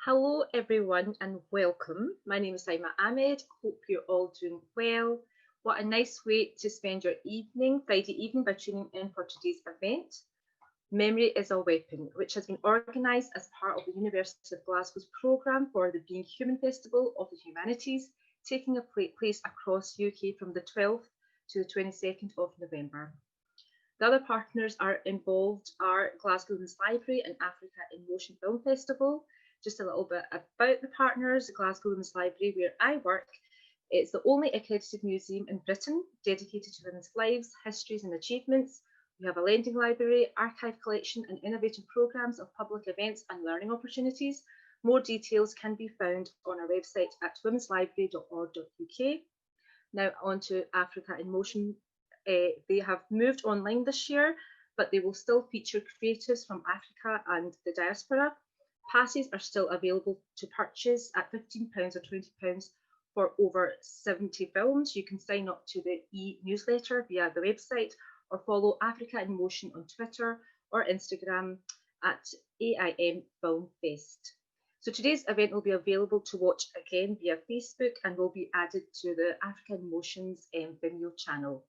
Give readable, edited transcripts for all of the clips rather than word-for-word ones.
Hello, everyone, and welcome. My name is Saima Ahmed. Hope you're all doing well. What a nice way to spend your evening, Friday evening, by tuning in for today's event. Memory is a Weapon, which has been organised as part of the University of Glasgow's programme for the Being Human Festival of the Humanities, taking place across UK from the 12th to the 22nd of November. The other partners are involved are Glasgow Women's Library and Africa in Motion Film Festival. Just a little bit about the partners. Glasgow Women's Library, where I work, it's the only accredited museum in Britain dedicated to women's lives, histories and achievements. We have a lending library, archive collection and innovative programmes of public events and learning opportunities. More details can be found on our website at womenslibrary.org.uk. Now on to Africa in Motion. They have moved online this year, but they will still feature creatives from Africa and the diaspora. Passes are still available to purchase at £15 or £20 for over 70 films. You can sign up to the e-newsletter via the website or follow Africa in Motion on Twitter or Instagram at AIM Film Fest. So today's event will be available to watch again via Facebook and will be added to the Africa in Motion's Vimeo channel.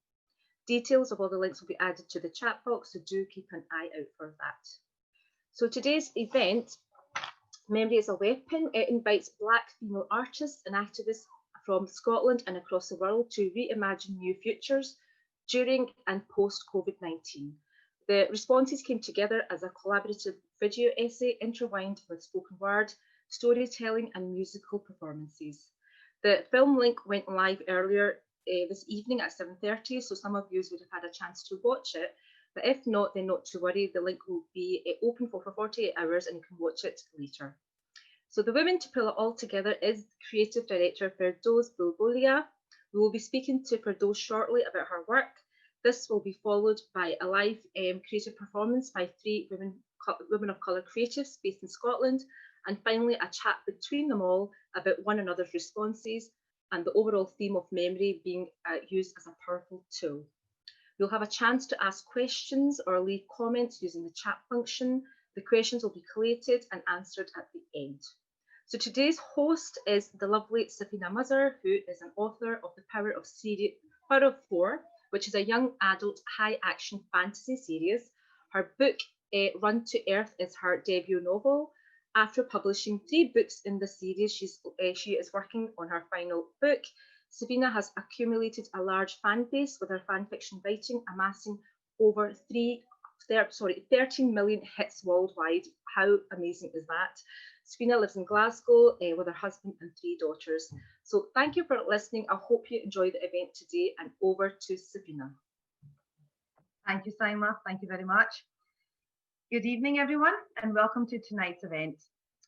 Details of all the links will be added to the chat box, so do keep an eye out for that. So today's event, Memory is a Weapon, it invites Black female artists and activists from Scotland and across the world to reimagine new futures during and post COVID-19. The responses came together as a collaborative video essay intertwined with spoken word, storytelling and musical performances. The film link went live earlier this evening at 7:30, so some of you would have had a chance to watch it. But if not, then not to worry, the link will be open for 48 hours and you can watch it later. So the woman to pull it all together is creative director Firdaus Bulbulia. We will be speaking to Firdaus shortly about her work. This will be followed by a live creative performance by three women of colour creatives based in Scotland, and finally a chat between them all about one another's responses and the overall theme of memory being used as a powerful tool. You'll have a chance to ask questions or leave comments using the chat function. The questions will be collated and answered at the end. So today's host is the lovely Safina Mazhar, who is an author of the Power of Four, which is a young adult high action fantasy series. Her book, Run to Earth, is her debut novel. After publishing 3 books in the series, she is working on her final book. Safina has accumulated a large fan base with her fan fiction writing, amassing over 13 million hits worldwide. How amazing is that? Safina lives in Glasgow with her husband and 3 daughters. So thank you for listening. I hope you enjoy the event today, and over to Safina. Thank you, Saima. Thank you very much. Good evening, everyone, and welcome to tonight's event,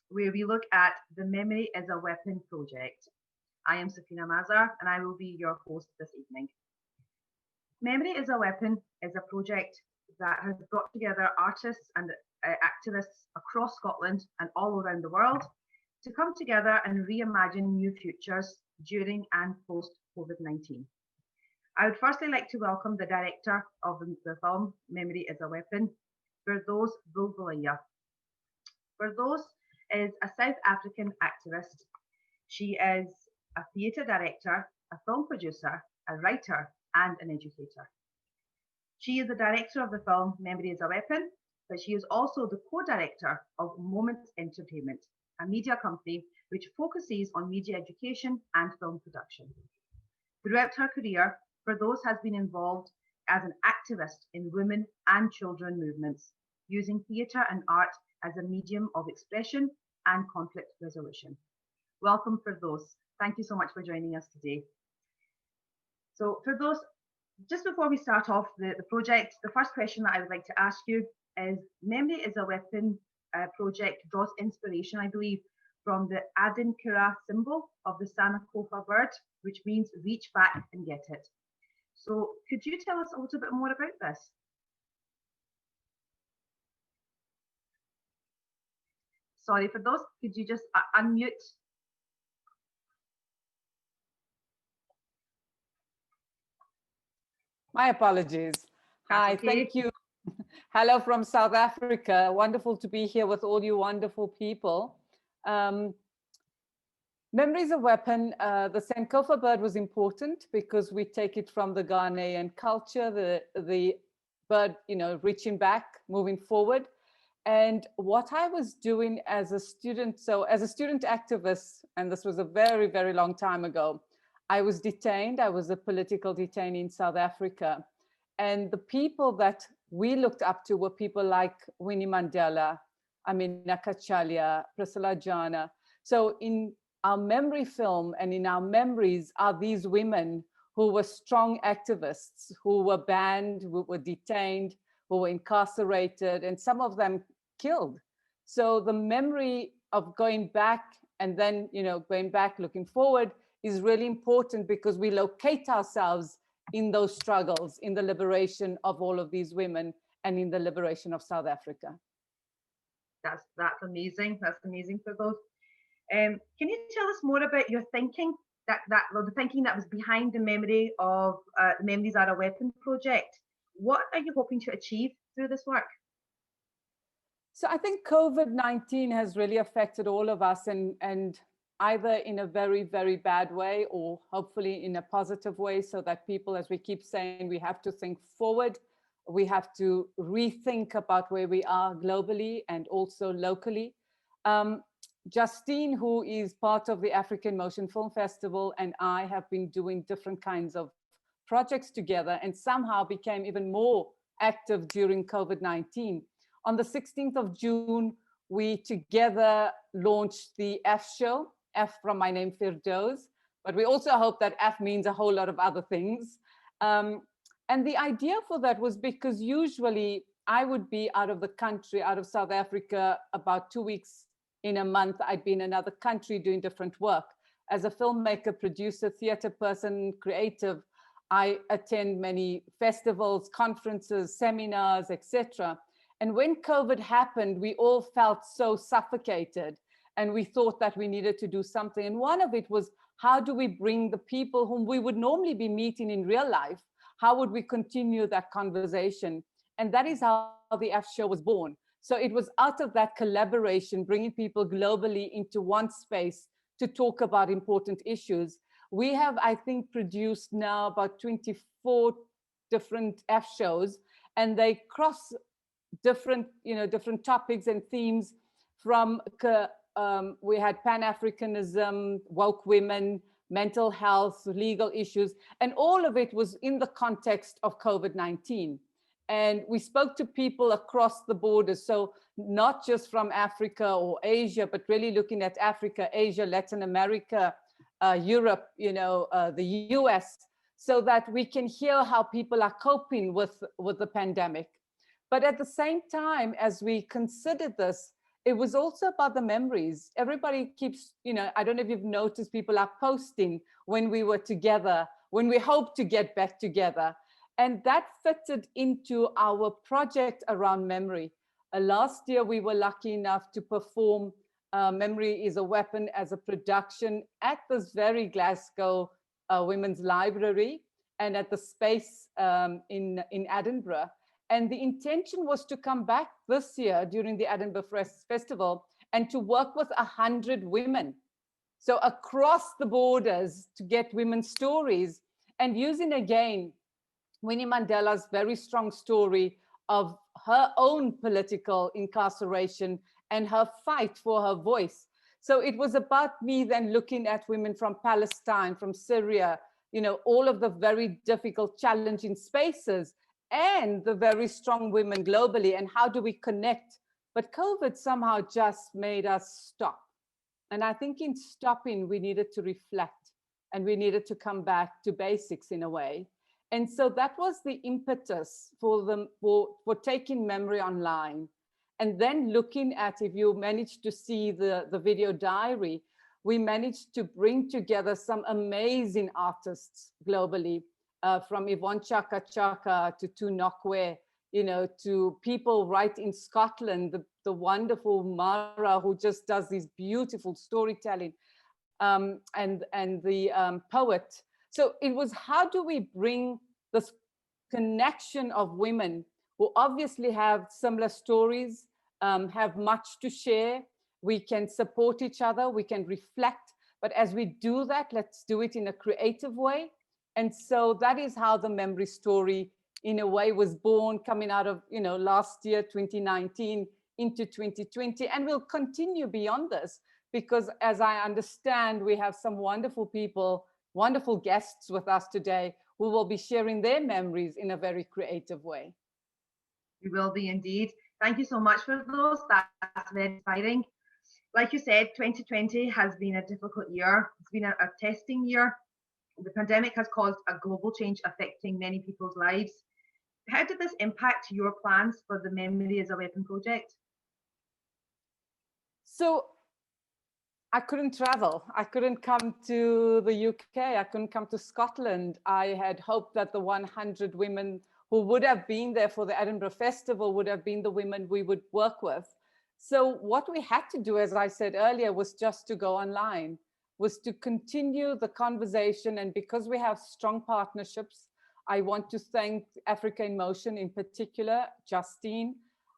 where we look at the Memory is a Weapon project. I am Safina Mazhar, and I will be your host this evening. Memory is a Weapon is a project that has brought together artists and activists across Scotland and all around the world to come together and reimagine new futures during and post COVID-19. I would firstly like to welcome the director of the film Memory is a Weapon, Firdaus Bulbulia. Firdaus is a South African activist. She is a theatre director, a film producer, a writer, and an educator. She is the director of the film Memory is a Weapon, but she is also the co-director of Moments Entertainment, a media company which focuses on media education and film production. Throughout her career, Firdaus has been involved as an activist in women and children movements, using theatre and art as a medium of expression and conflict resolution. Welcome, Firdaus. Thank you so much for joining us today. So Firdaus, just before we start off the project, the first question that I would like to ask you is, Memory is a Weapon project draws inspiration, I believe, from the Adinkara symbol of the Sankofa bird, which means reach back and get it. So could you tell us a little bit more about this? Sorry, Firdaus, could you just unmute? My apologies. Hi, okay. Thank you. Hello from South Africa. Wonderful to be here with all you wonderful people. Memory is a weapon. The Sankofa bird was important because we take it from the Ghanaian culture, the bird, reaching back, moving forward. And what I was doing as a student, so as a student activist, and this was a very, very long time ago, I was detained. I was a political detainee in South Africa. And the people that we looked up to were people like Winnie Mandela, Amina Kachalia, Priscilla Jana. So in our memory film and in our memories are these women who were strong activists, who were banned, who were detained, who were incarcerated, and some of them killed. So the memory of going back and then, going back, looking forward is really important because we locate ourselves in those struggles, in the liberation of all of these women and in the liberation of South Africa. That's amazing. That's amazing for both. Can you tell us more about your thinking, the thinking that was behind the Memory of the Memories Are a Weapon project? What are you hoping to achieve through this work? So I think COVID-19 has really affected all of us, and either in a very, very bad way or hopefully in a positive way, so that people, as we keep saying, we have to think forward. We have to rethink about where we are globally and also locally. Justine, who is part of the African Motion Film Festival, and I have been doing different kinds of projects together and somehow became even more active during COVID-19. On the 16th of June, we together launched the F show, F from my name, Firdaus, but we also hope that F means a whole lot of other things. And the idea for that was because usually I would be out of the country, out of South Africa, about 2 weeks in a month. I'd be in another country doing different work. As a filmmaker, producer, theater person, creative, I attend many festivals, conferences, seminars, etc. And when COVID happened, we all felt so suffocated and we thought that we needed to do something. And one of it was, how do we bring the people whom we would normally be meeting in real life? How would we continue that conversation? And that is how the F show was born. So it was out of that collaboration, bringing people globally into one space to talk about important issues. We have, I think, produced now about 24 different F shows, and they cross different, different topics and themes. From we had Pan-Africanism, woke women, mental health, legal issues, and all of it was in the context of COVID-19. And we spoke to people across the borders, so not just from Africa or Asia, but really looking at Africa, Asia, Latin America, Europe, the US, so that we can hear how people are coping with the pandemic. But at the same time, as we considered this, it was also about the memories. Everybody keeps, I don't know if you've noticed, people are posting when we were together, when we hope to get back together. And that fitted into our project around memory. Last year, we were lucky enough to perform Memory is a Weapon as a production at this very Glasgow Women's Library and at the space in Edinburgh. And the intention was to come back this year during the Edinburgh Festival and to work with 100 women. So across the borders to get women's stories and using again Winnie Mandela's very strong story of her own political incarceration and her fight for her voice. So it was about me then looking at women from Palestine, from Syria, all of the very difficult, challenging spaces and the very strong women globally, and how do we connect? But COVID somehow just made us stop. And I think in stopping, we needed to reflect and we needed to come back to basics in a way. And so that was the impetus for taking Memory online. And then looking at, if you managed to see the video diary, we managed to bring together some amazing artists globally, from Yvonne Chaka Chaka to Tunokwe, to people right in Scotland, the wonderful Mara, who just does this beautiful storytelling, and the poet. So it was, how do we bring this connection of women who obviously have similar stories, have much to share, we can support each other, we can reflect. But as we do that, let's do it in a creative way. And so that is how the memory story, in a way, was born, coming out of, last year, 2019, into 2020. And we'll continue beyond this, because as I understand, we have some wonderful people, wonderful guests with us today who will be sharing their memories in a very creative way. We will be indeed. Thank you so much for those. That's very inspiring. Like you said, 2020 has been a difficult year. It's been a testing year. The pandemic has caused a global change affecting many people's lives. How did this impact your plans for the Memory as a Weapon project? So I couldn't travel. I couldn't come to the UK. I couldn't come to Scotland. I had hoped that the 100 women who would have been there for the Edinburgh Festival would have been the women we would work with. So what we had to do, as I said earlier, was just to go online, was to continue the conversation. And because we have strong partnerships, I want to thank Africa in Motion, in particular, Justine,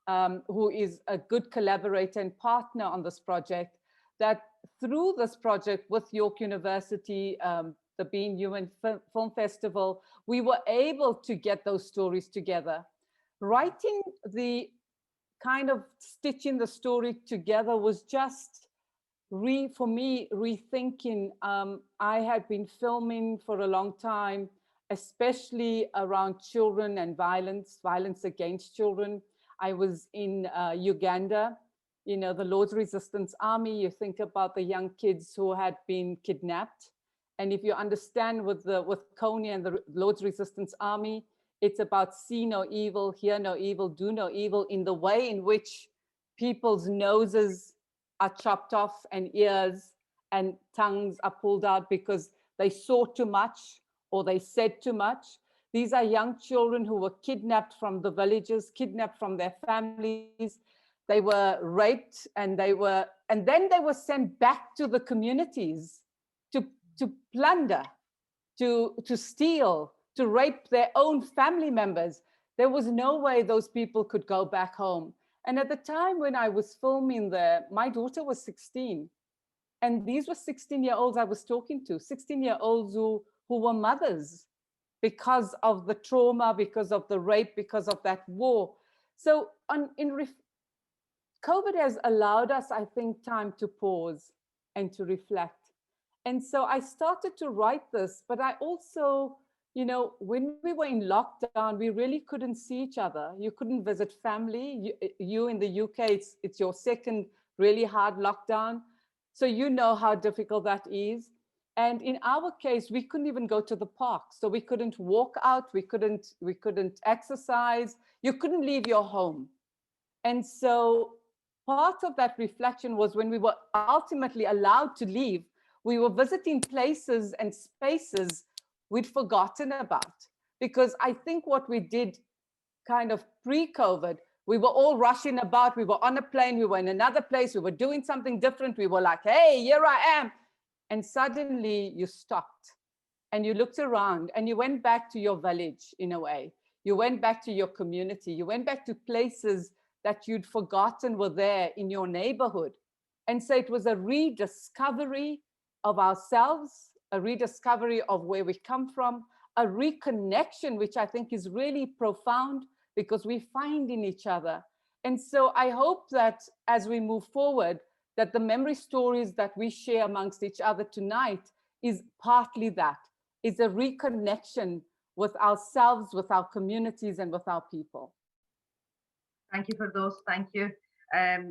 who is a good collaborator and partner on this project, that through this project with York University, the Being Human Film Festival, we were able to get those stories together. Writing the kind of stitching the story together was just, for me, rethinking. I had been filming for a long time, especially around children and violence against children. I was in Uganda, the Lord's Resistance Army. You think about the young kids who had been kidnapped. And if you understand with Kony and the Lord's Resistance Army, it's about see no evil, hear no evil, do no evil, in the way in which people's noses are chopped off and ears and tongues are pulled out because they saw too much or they said too much. These are young children who were kidnapped from the villages, kidnapped from their families. They were raped and then they were sent back to the communities to plunder, to steal, to rape their own family members. There was no way those people could go back home. And at the time when I was filming there, my daughter was 16. And these were 16-year-olds I was talking to, 16-year-olds who were mothers because of the trauma, because of the rape, because of that war. So COVID has allowed us, I think, time to pause and to reflect. And so I started to write this, but I also, when we were in lockdown, we really couldn't see each other. You couldn't visit family. You in the UK, it's your second really hard lockdown. So you know how difficult that is. And in our case, we couldn't even go to the park. So we couldn't walk out, we couldn't exercise, you couldn't leave your home. And so part of that reflection was when we were ultimately allowed to leave, we were visiting places and spaces we'd forgotten about. Because I think what we did kind of pre-COVID, we were all rushing about, we were on a plane, we were in another place, we were doing something different. We were like, hey, here I am. And suddenly you stopped and you looked around and you went back to your village in a way. You went back to your community. You went back to places that you'd forgotten were there in your neighborhood. And so it was a rediscovery of ourselves, a rediscovery of where we come from, a reconnection, which I think is really profound because we find in each other. And so I hope that as we move forward, that the memory stories that we share amongst each other tonight is partly that, is a reconnection with ourselves, with our communities, and with our people. Thank you for those. Thank you.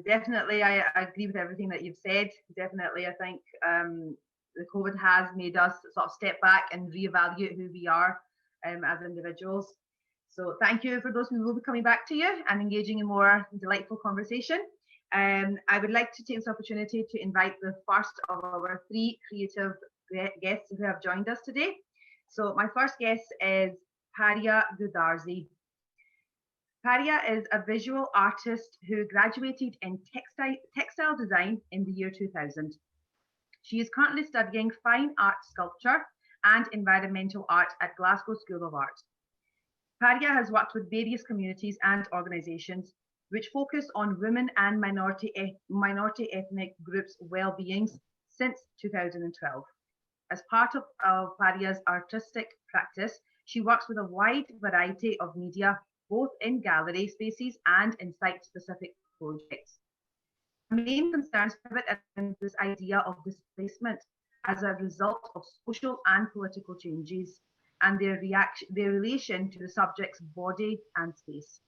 Definitely, I agree with everything that you've said. Definitely, I think the COVID has made us sort of step back and reevaluate who we are as individuals. So thank you for those who will be coming back to you and engaging in more delightful conversation. I would like to take this opportunity to invite the first of our three creative guests who have joined us today. So my first guest is Paria Gudarzi. Paria is a visual artist who graduated in textile design in the year 2000. She is currently studying fine art sculpture and environmental art at Glasgow School of Art. Paria has worked with various communities and organisations, which focus on women and minority ethnic groups' well-beings since 2012. As part of Paria's artistic practice, she works with a wide variety of media, both in gallery spaces and in site-specific projects. Her main concerns pivot around this idea of displacement as a result of social and political changes and their relation to the subject's body and space.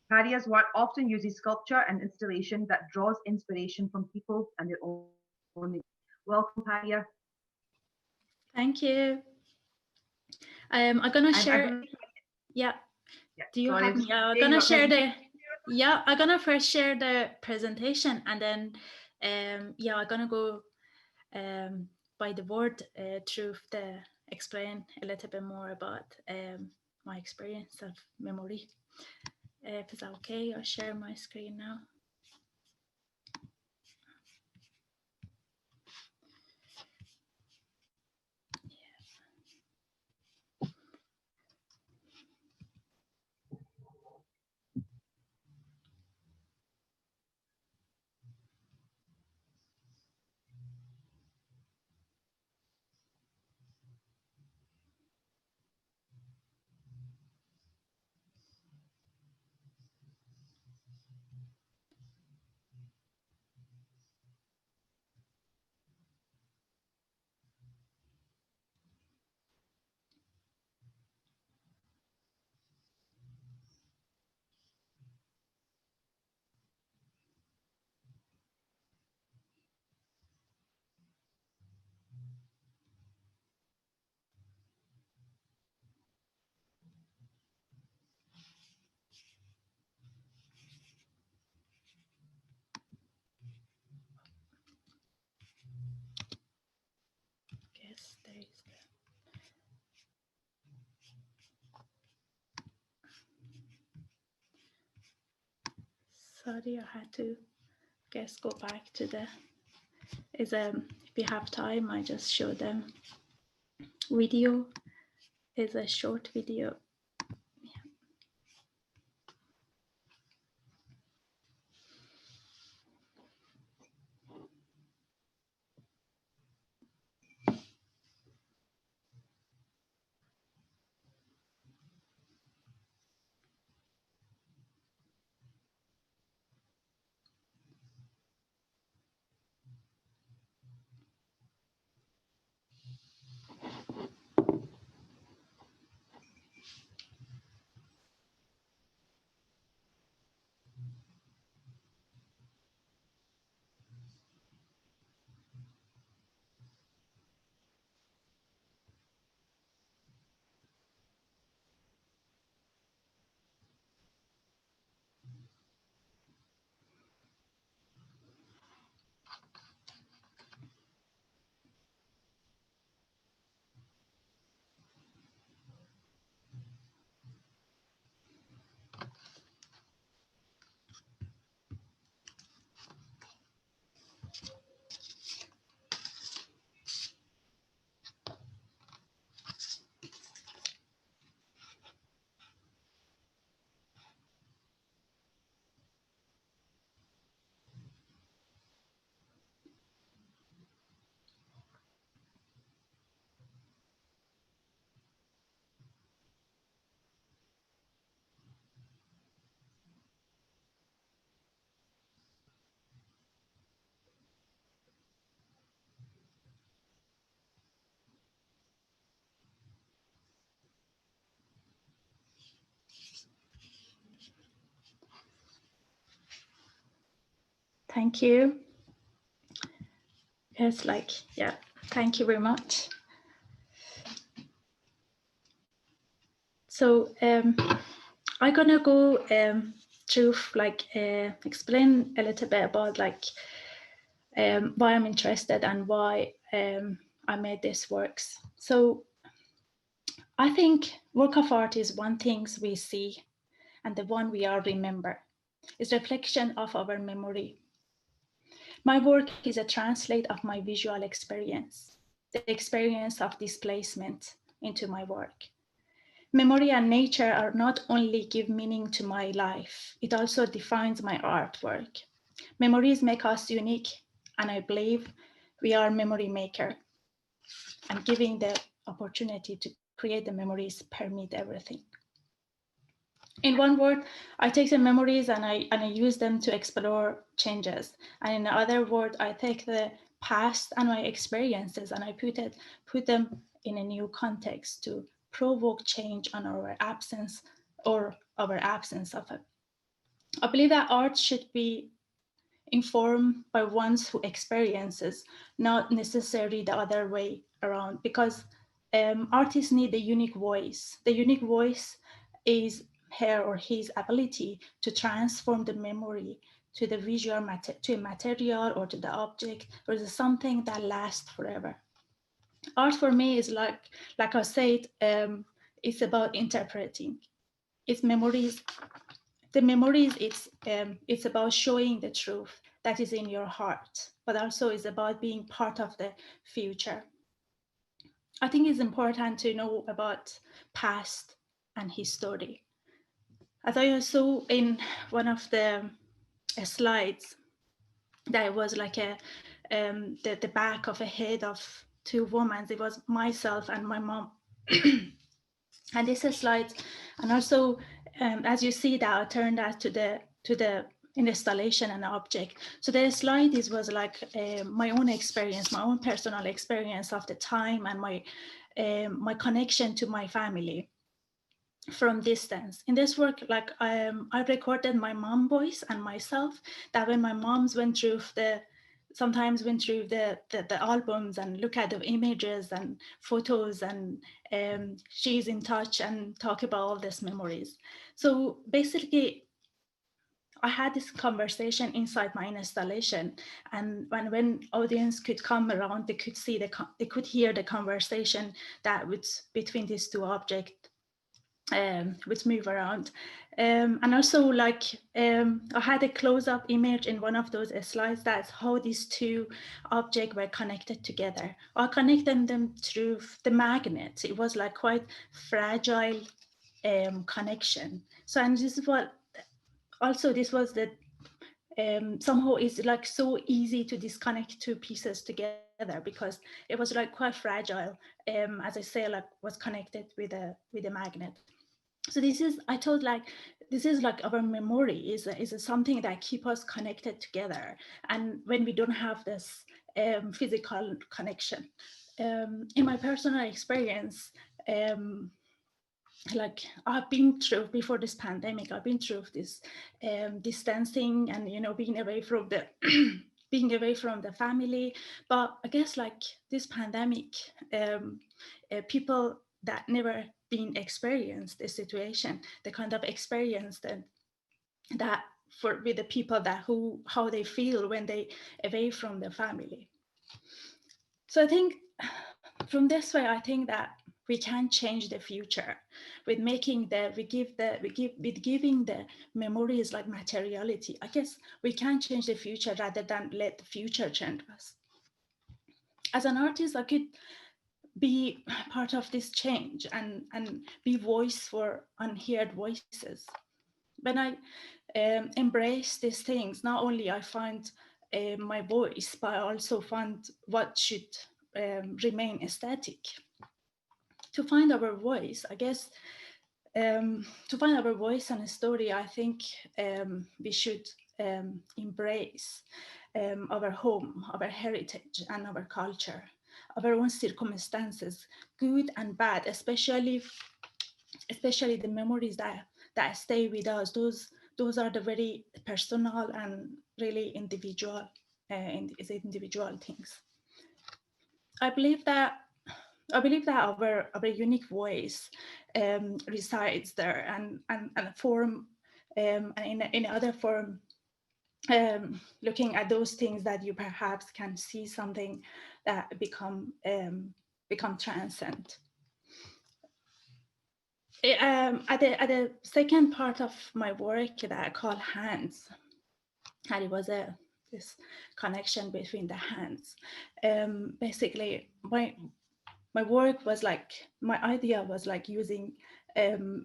Paria's work often uses sculpture and installation that draws inspiration from people and their own. Welcome, Paria. Thank you. I'm gonna share. Yeah. Do you have me? I'm gonna share the. Yeah, I'm gonna first share the presentation, and then, yeah, I'm gonna go by the word through the explain a little bit more about my experience of memory. Is that okay? I'll share my screen now. Yes, there is. Sorry, I had to go back to the. If we have time, I just show them. Video is a short video. Thank you. It's like, yeah, thank you very much. So I'm gonna go through explain a little bit about why I'm interested and why I made this works. So I think work of art is one thing we see and the one we all remember. It's a reflection of our memory. My work is a translate of my visual experience, the experience of displacement into my work. Memory and nature are not only give meaning to my life, it also defines my artwork. Memories make us unique, and I believe we are memory maker. And giving the opportunity to create the memories permit everything. In one word, I take the memories and I use them to explore changes. And in the other word, I take the past and my experiences and I put them in a new context to provoke change on our absence or our absence of it. I believe that art should be informed by ones who experiences, not necessarily the other way around, because artists need a unique voice. The unique voice is her or his ability to transform the memory to the visual to a material or to the object or to something that lasts forever. Art for me is like I said, it's about interpreting. It's memories. The memories, it's about showing the truth that is in your heart, but also it's about being part of the future. I think it's important to know about past and history. As I saw in one of the slides, that was like the back of a head of two women. It was myself and my mom. And this is slides, and also as you see that I turned that to the installation and object. So the slide was like my own experience, my own personal experience of the time and my connection to my family from distance. In this work, like I recorded my mom voice and myself, that when my moms went through sometimes went through the albums and look at the images and photos, and she's in touch and talk about all these memories. So basically, I had this conversation inside my installation, and when audience could come around, they could see they could hear the conversation that was between these two objects, which move around. And also like I had a close-up image in one of those slides. That's how these two objects were connected together. I connected them through the magnet. It was like quite fragile connection. So, and this is what, also this was the, somehow it's like so easy to disconnect two pieces together because it was like quite fragile. As I say, like was connected with a magnet. So this is, I thought like, this is like our memory is something that keep us connected together. And when we don't have this physical connection. In my personal experience, like I've been through before this pandemic, I've been through this distancing and, you know, being away from the being away from the family. But I guess like this pandemic, people that never been experienced the situation, the kind of experience that for with the people that how they feel when they away from their family. So I think from this way, I think that we can change the future with making with giving the memories like materiality. I guess we can change the future rather than let the future change us. As an artist, I could be part of this change and be voice for unheard voices. When I embrace these things, not only I find my voice, but I also find what should remain aesthetic. To find our voice, I guess, to find our voice and a story, I think we should embrace our home, our heritage, and our culture, our own circumstances, good and bad, especially the memories that stay with us. Those are the very personal and really individual individual things. I believe that our unique voice resides there and form and in other form, looking at those things that you perhaps can see something that become transcend. At the second part of my work that I call hands, and it was this connection between the hands. Basically, my work was like, my idea was like using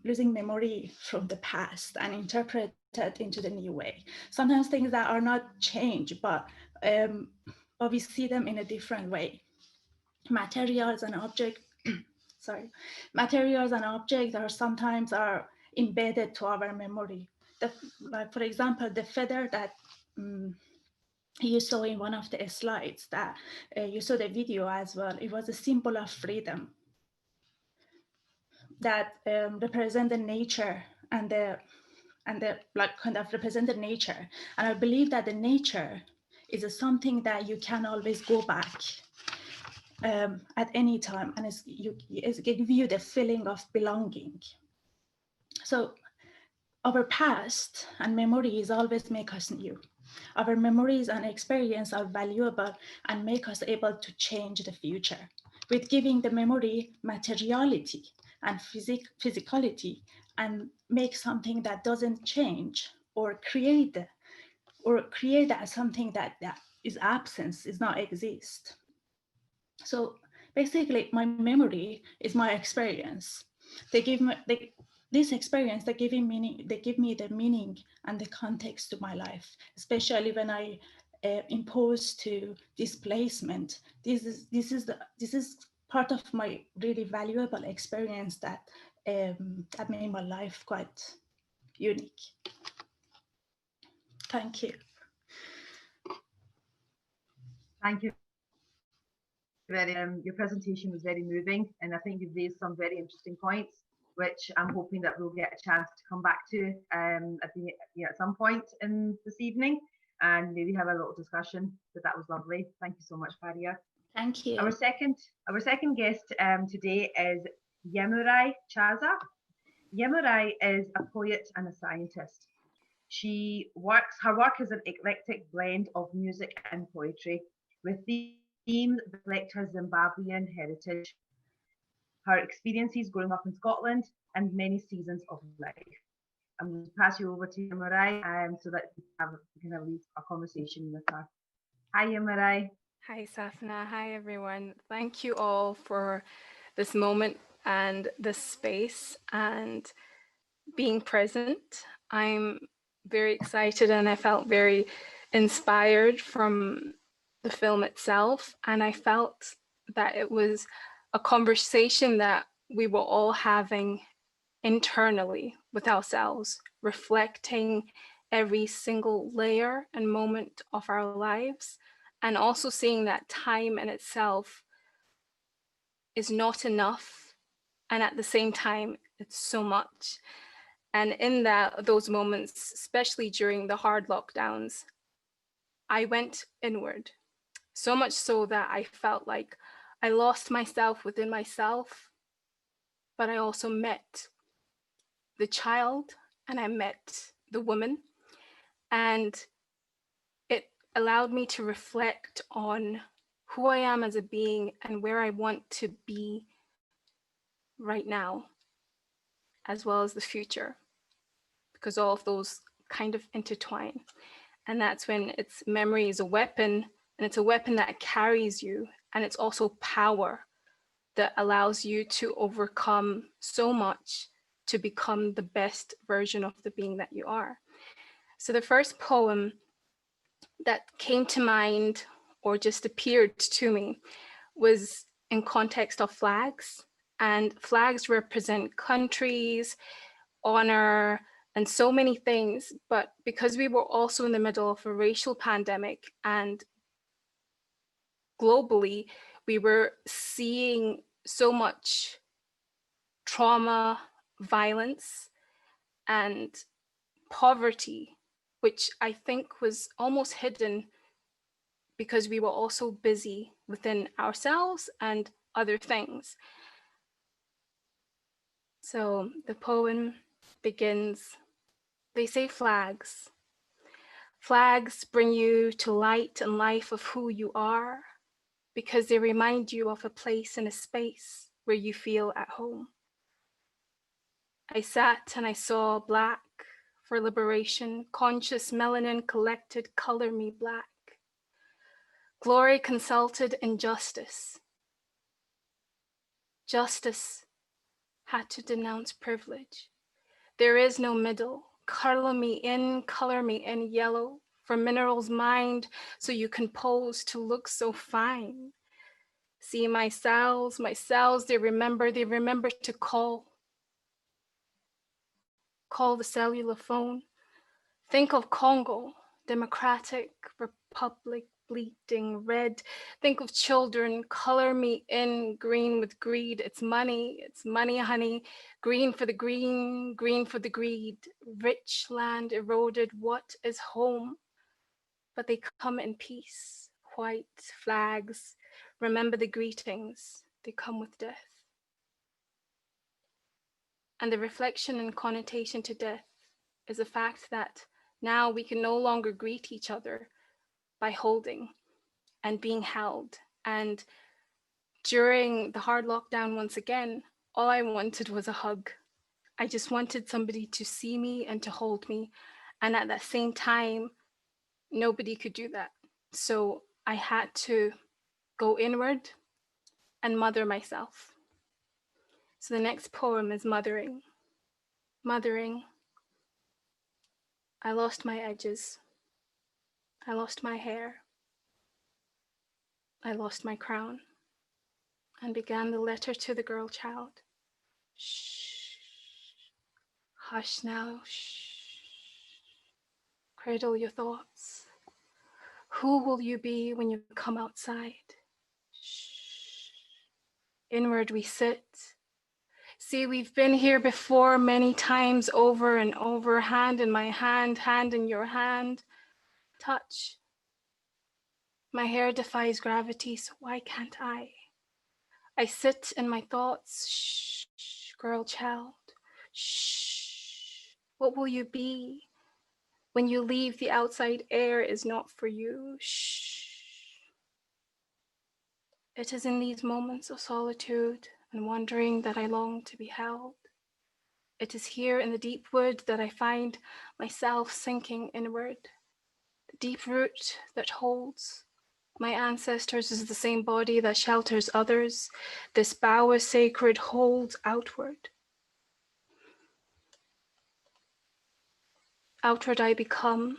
losing memory from the past and interpret it into the new way. Sometimes things that are not changed, but we see them in a different way. Materials and objects, materials and objects are sometimes embedded to our memory. Like for example, the feather that you saw in one of the slides, that you saw the video as well, it was a symbol of freedom that represented nature and the like kind of represented nature. And I believe that the nature is something that you can always go back at any time, and it gives you the feeling of belonging. So our past and memories always make us new. Our memories and experience are valuable and make us able to change the future. With giving the memory materiality and physicality, and make something that doesn't change, or create that something that is absence, is not exist. So basically, my memory is my experience. This experience, they give me the meaning and the context to my life, especially when I impose to displacement. This is part of my really valuable experience that made my life quite unique. Thank you. Thank you. Your presentation was very moving, and I think you've raised some very interesting points, which I'm hoping that we'll get a chance to come back to at some point in this evening, and maybe have a little discussion. But that was lovely. Thank you so much, Faria. Thank you. Our second guest today is Yemurai Chaza. Yemurai is a poet and a scientist. Her work is an eclectic blend of music and poetry, with themes that reflect her Zimbabwean heritage, her experiences growing up in Scotland, and many seasons of life. I'm going to pass you over to Yemurai so that we can have a conversation with her. Hi, Yemurai. Hi, Safna. Hi, everyone. Thank you all for this moment and this space and being present. I'm very excited, and I felt very inspired from the film itself. And I felt that it was a conversation that we were all having internally with ourselves, reflecting every single layer and moment of our lives, and also seeing that time in itself is not enough, and at the same time it's so much. And in those moments, especially during the hard lockdowns, I went inward, so much so that I felt like I lost myself within myself, but I also met the child and I met the woman, and it allowed me to reflect on who I am as a being and where I want to be right now, as well as the future, because all of those kind of intertwine. And that's when memory is a weapon, and it's a weapon that carries you, and it's also power that allows you to overcome so much to become the best version of the being that you are. So the first poem that came to mind or just appeared to me was in context of flags. And flags represent countries, honor, and so many things. But because we were also in the middle of a racial pandemic, and globally, we were seeing so much trauma, violence, and poverty, which I think was almost hidden because we were also busy within ourselves and other things. So the poem begins, they say flags. Flags bring you to light and life of who you are, because they remind you of a place and a space where you feel at home. I sat and I saw black for liberation, conscious melanin collected, color me black. Glory consulted injustice. Justice had to denounce privilege. There is no middle. Color me in yellow, for minerals mined, so you can pose to look so fine. See my cells, they remember to call the cellular phone. Think of Congo, Democratic Republic, bleeding red. Think of children, color me in green with greed. It's money, honey. Green for the green, green for the greed. Rich land eroded, what is home? But they come in peace, white flags. Remember the greetings, they come with death. And the reflection and connotation to death is the fact that now we can no longer greet each other by holding and being held. And during the hard lockdown, once again, all I wanted was a hug. I just wanted somebody to see me and to hold me. And at that same time, nobody could do that. So I had to go inward and mother myself. So the next poem is Mothering. Mothering. I lost my edges. I lost my hair. I lost my crown, and began the letter to the girl child. Shh. Hush now. Shh. Cradle your thoughts. Who will you be when you come outside? Shh. Inward we sit. See, we've been here before many times over and over, hand in my hand, hand in your hand. Touch. My hair defies gravity, so why can't I? I sit in my thoughts. Shh, girl child. Shh. What will you be when you leave? The outside air is not for you. Shh. It is in these moments of solitude and wandering that I long to be held. It is here in the deep wood that I find myself sinking inward. The deep root that holds my ancestors is the same body that shelters others. This bower sacred holds outward. Outward I become.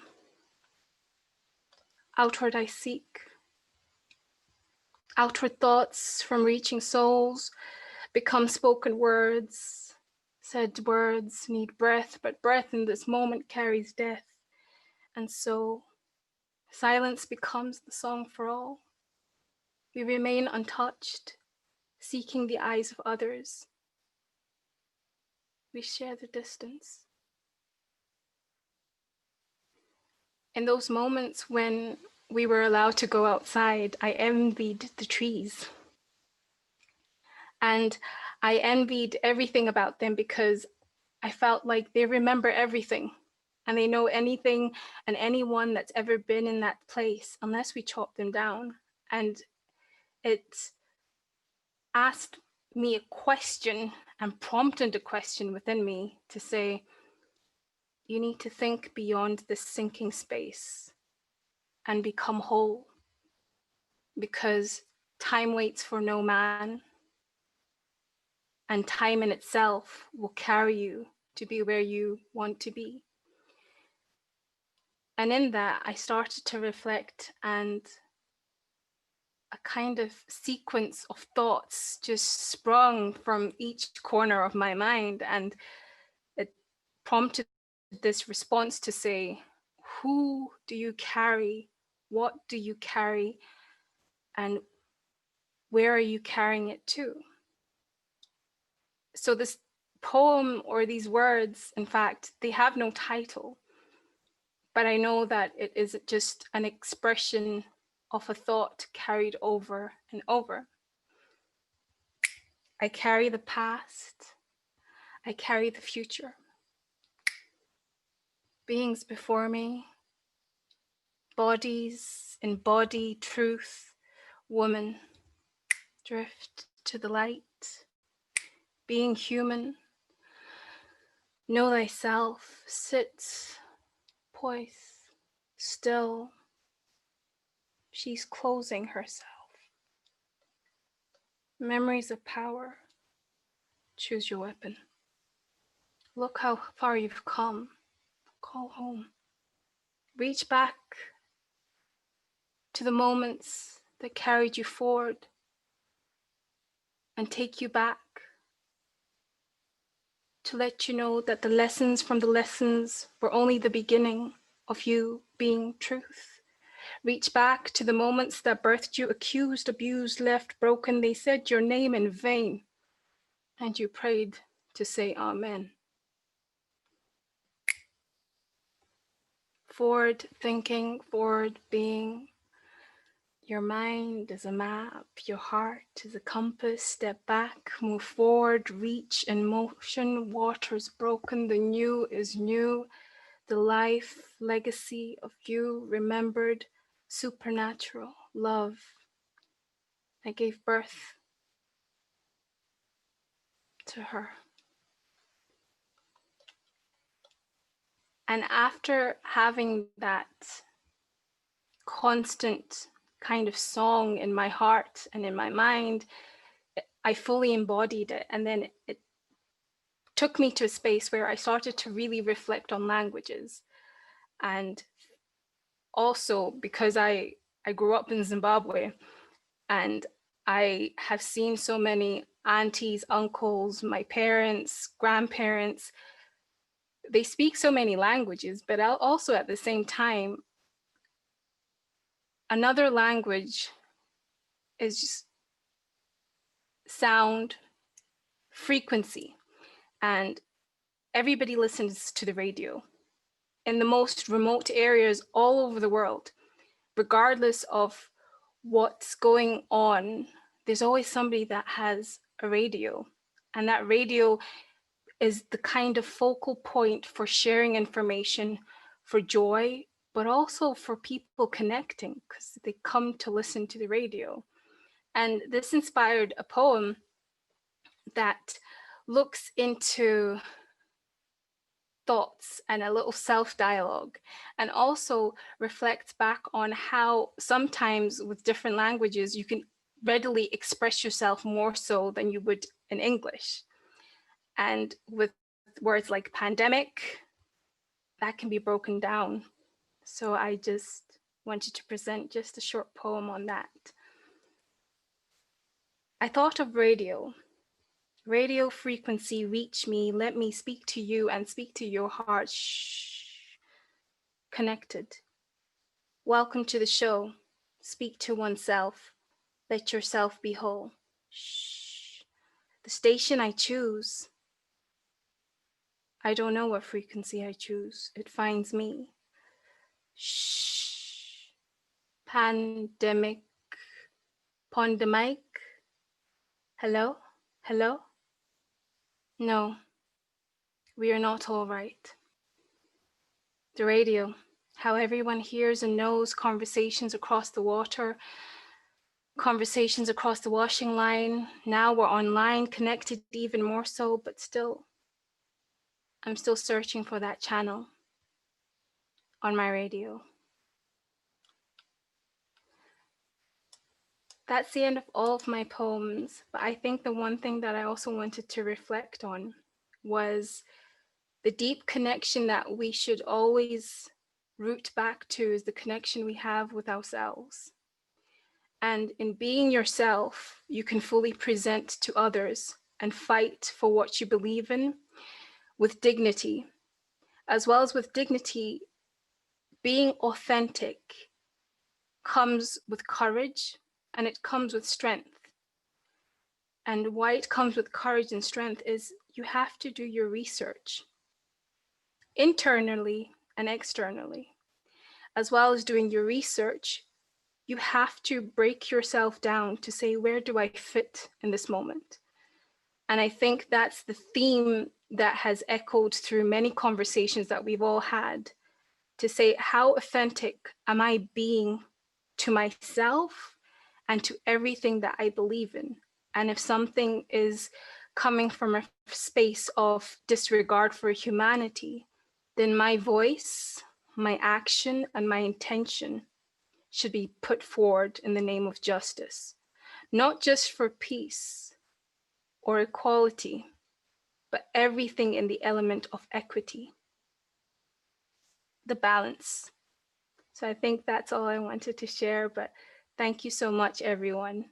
Outward I seek. Outward thoughts from reaching souls become spoken words. Said words need breath, but breath in this moment carries death. And so silence becomes the song for all. We remain untouched, seeking the eyes of others. We share the distance. In those moments when we were allowed to go outside, I envied the trees. And I envied everything about them because I felt like they remember everything and they know anything and anyone that's ever been in that place unless we chop them down. And it asked me a question and prompted a question within me to say, you need to think beyond this sinking space and become whole, because time waits for no man, and time in itself will carry you to be where you want to be. And in that, I started to reflect, and a kind of sequence of thoughts just sprung from each corner of my mind, and it prompted this response to say, who do you carry? What do you carry? And where are you carrying it to? So this poem, or these words, in fact, they have no title, but I know that it is just an expression of a thought carried over and over. I carry the past, I carry the future. Beings before me, bodies embody truth, woman, drift to the light. Being human, know thyself, sit, poise, still. She's closing herself. Memories of power, choose your weapon. Look how far you've come. Call home. Reach back to the moments that carried you forward and take you back to let you know that the lessons from the lessons were only the beginning of you being truth. Reach back to the moments that birthed you, accused, abused, left, broken. They said your name in vain, and you prayed to say amen. Forward thinking, forward being. Your mind is a map, your heart is a compass. Step back, move forward, reach in motion. Water's broken, the new is new. The life, legacy of you remembered, supernatural love that gave birth to her. And after having that constant kind of song in my heart and in my mind, I fully embodied it. And then it took me to a space where I started to really reflect on languages. And also because I grew up in Zimbabwe, and I have seen so many aunties, uncles, my parents, grandparents, they speak so many languages, but also at the same time, another language is just sound, frequency, and everybody listens to the radio in the most remote areas all over the world. Regardless of what's going on, there's always somebody that has a radio, and that radio is the kind of focal point for sharing information, for joy, but also for people connecting because they come to listen to the radio. And this inspired a poem that looks into thoughts and a little self-dialogue, and also reflects back on how sometimes with different languages, you can readily express yourself more so than you would in English. And with words like pandemic, that can be broken down. So I just wanted to present just a short poem on that. I thought of radio. Radio frequency, reach me, let me speak to you and speak to your heart. Shh. Connected. Welcome to the show. Speak to oneself. Let yourself be whole. Shh. The station I choose. I don't know what frequency I choose. It finds me. Shh. Pandemic. Pandemic. Hello? Hello? No, we are not all right. The radio, how everyone hears and knows conversations across the water, conversations across the washing line. Now we're online, connected even more so, but still, I'm still searching for that channel on my radio. That's the end of all of my poems, but I think the one thing that I also wanted to reflect on was the deep connection that we should always root back to is the connection we have with ourselves. And in being yourself, you can fully present to others and fight for what you believe in with dignity. As well as with dignity, being authentic comes with courage and it comes with strength. And why it comes with courage and strength is you have to do your research internally and externally. As well as doing your research, you have to break yourself down to say, where do I fit in this moment? And I think that's the theme that has echoed through many conversations that we've all had, to say, how authentic am I being to myself and to everything that I believe in? And if something is coming from a space of disregard for humanity, then my voice, my action, and my intention should be put forward in the name of justice, not just for peace or equality, but everything in the element of equity, the balance. So I think that's all I wanted to share, but thank you so much, everyone.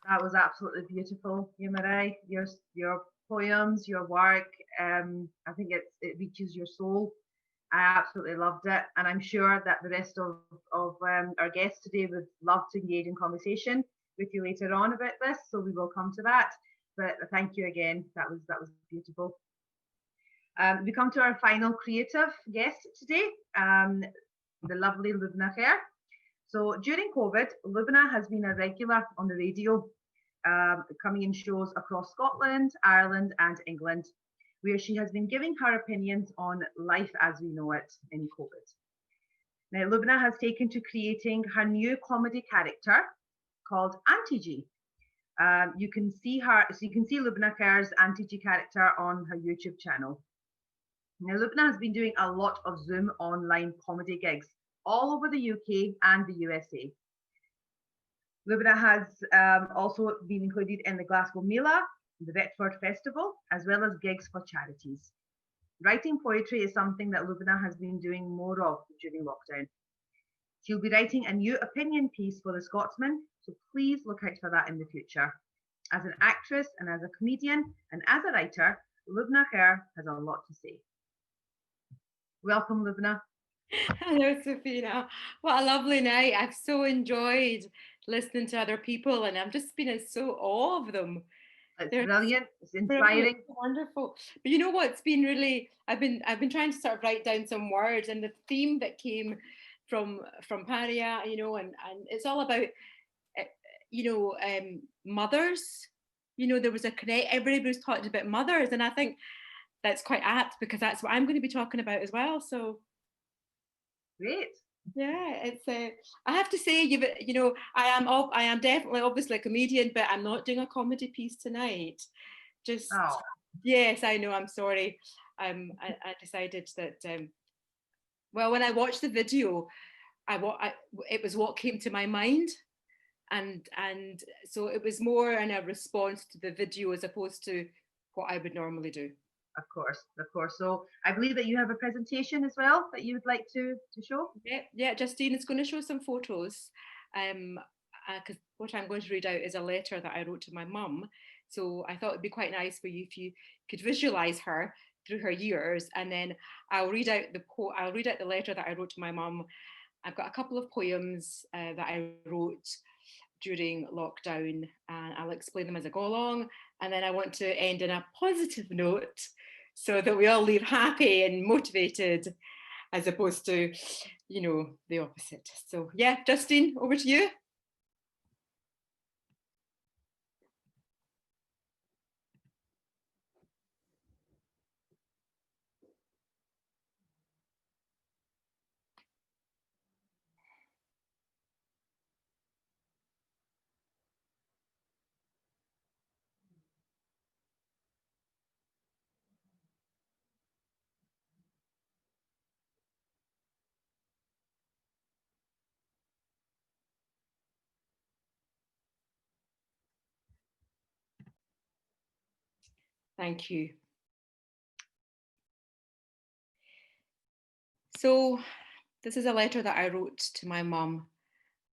That was absolutely beautiful, Yumarei. Your poems, your work, I think it reaches your soul. I absolutely loved it, and I'm sure that the rest of our guests today would love to engage in conversation with you later on about this. So we will come to that. But thank you again. That was beautiful. We come to our final creative guest today, the lovely Lubna Khair. So during COVID, Lubna has been a regular on the radio, coming in shows across Scotland, Ireland and England, where she has been giving her opinions on life as we know it in COVID. Now, Lubna has taken to creating her new comedy character called Auntie G. You can see Lubna Khair's Auntie G character on her YouTube channel. Now, Lubna has been doing a lot of Zoom online comedy gigs all over the UK and the USA. Lubna has also been included in the Glasgow Mela, the Betford Festival, as well as gigs for charities. Writing poetry is something that Lubna has been doing more of during lockdown. She'll be writing a new opinion piece for The Scotsman, so please look out for that in the future. As an actress and as a comedian and as a writer, Lubna Khair has a lot to say. Welcome, Lubna. Hello, Safina. What a lovely night. I've so enjoyed listening to other people, and I've just been in so awe of them. It's brilliant. It's inspiring. Wonderful. But you know what's been really, I've been trying to sort of write down some words, and the theme that came from Paria, you know, and it's all about, you know, mothers. You know, there was a connect. Everybody was talking about mothers, and I think that's quite apt because that's what I'm going to be talking about as well. So. Great. Yeah, it's I have to say, you know, I am definitely obviously a comedian, but I'm not doing a comedy piece tonight. Just yes, I know. I'm sorry. I decided that. Well, when I watched the video, it was what came to my mind, and so it was more in a response to the video as opposed to what I would normally do. Of course. So I believe that you have a presentation as well that you would like to show. Yeah. Justine is going to show some photos. Because what I'm going to read out is a letter that I wrote to my mum. So I thought it'd be quite nice for you if you could visualize her through her years, and then I'll read out the letter that I wrote to my mum. I've got a couple of poems that I wrote during lockdown, and I'll explain them as I go along. And then I want to end on a positive note so that we all leave happy and motivated, as opposed to, you know, the opposite. So yeah, Justine, over to you. Thank you. So this is a letter that I wrote to my mum,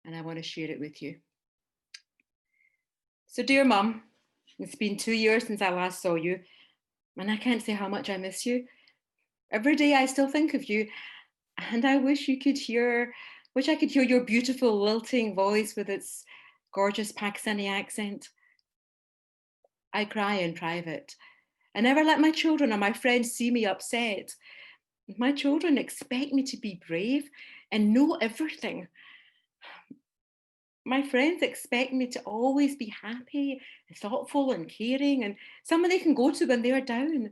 and I want to share it with you. So dear mum, it's been 2 years since I last saw you, and I can't say how much I miss you. Every day I still think of you, and I wish I could hear your beautiful lilting voice with its gorgeous Pakistani accent. I cry in private. I never let my children or my friends see me upset. My children expect me to be brave and know everything. My friends expect me to always be happy, thoughtful and caring, and someone they can go to when they are down.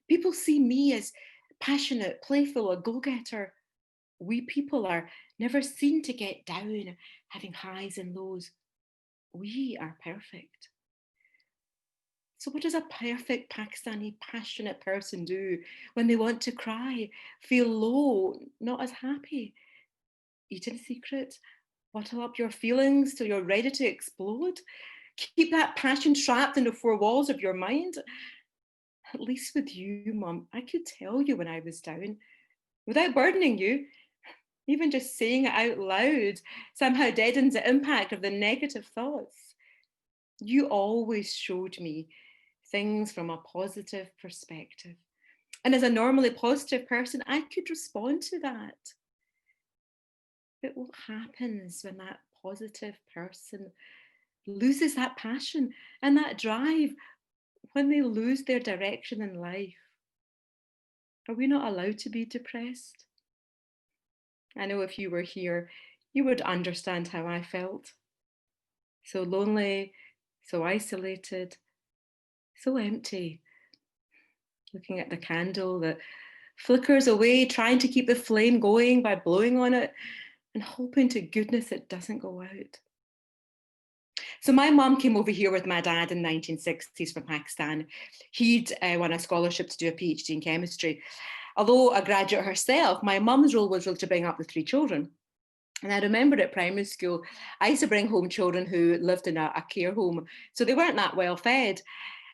People see me as passionate, playful, a go-getter. We people are never seen to get down, having highs and lows. We are perfect. So what does a perfect Pakistani passionate person do when they want to cry, feel low, not as happy? Eat in secret, bottle up your feelings till you're ready to explode, Keep that passion trapped in the four walls of your mind. At least with you, Mum, I could tell you when I was down without burdening you. Even just saying it out loud somehow deadens the impact of the negative thoughts. You always showed me things from a positive perspective. And as a normally positive person, I could respond to that. But what happens when that positive person loses that passion and that drive, when they lose their direction in life? Are we not allowed to be depressed? I know if you were here, you would understand how I felt. So lonely, so isolated, so empty. Looking at the candle that flickers away, trying to keep the flame going by blowing on it and hoping to goodness it doesn't go out. So my mum came over here with my dad in the 1960s from Pakistan. He'd won a scholarship to do a PhD in chemistry. Although a graduate herself, my mum's role was really to bring up the three children. And I remember at primary school, I used to bring home children who lived in a care home. So they weren't that well fed.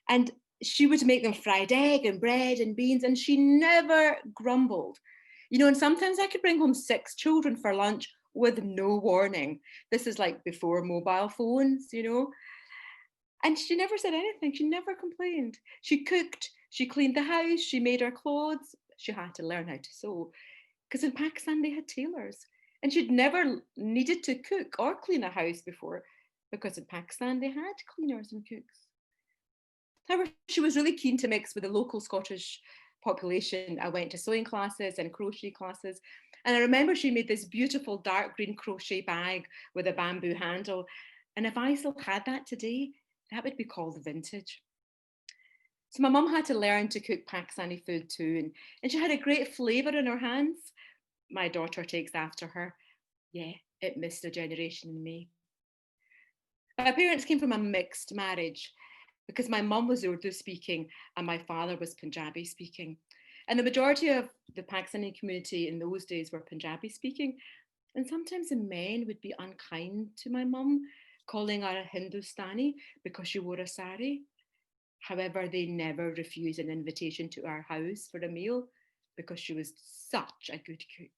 And she would make them fried egg and bread and beans, and she never grumbled. You know, and sometimes I could bring home 6 children for lunch with no warning. This is like before mobile phones, you know. And she never said anything. She never complained. She cooked, she cleaned the house, she made her clothes. She had to learn how to sew because in Pakistan they had tailors. And she'd never needed to cook or clean a house before because in Pakistan they had cleaners and cooks. However, she was really keen to mix with the local Scottish population. I went to sewing classes and crochet classes. And I remember she made this beautiful dark green crochet bag with a bamboo handle. And if I still had that today, that would be called vintage. So my mum had to learn to cook Pakistani food too. And she had a great flavour in her hands. My daughter takes after her. Yeah, it missed a generation in me. My parents came from a mixed marriage because my mum was Urdu speaking and my father was Punjabi speaking. And the majority of the Pakistani community in those days were Punjabi speaking. And sometimes the men would be unkind to my mum, calling her a Hindustani because she wore a sari. However, they never refused an invitation to our house for a meal because she was such a good cook.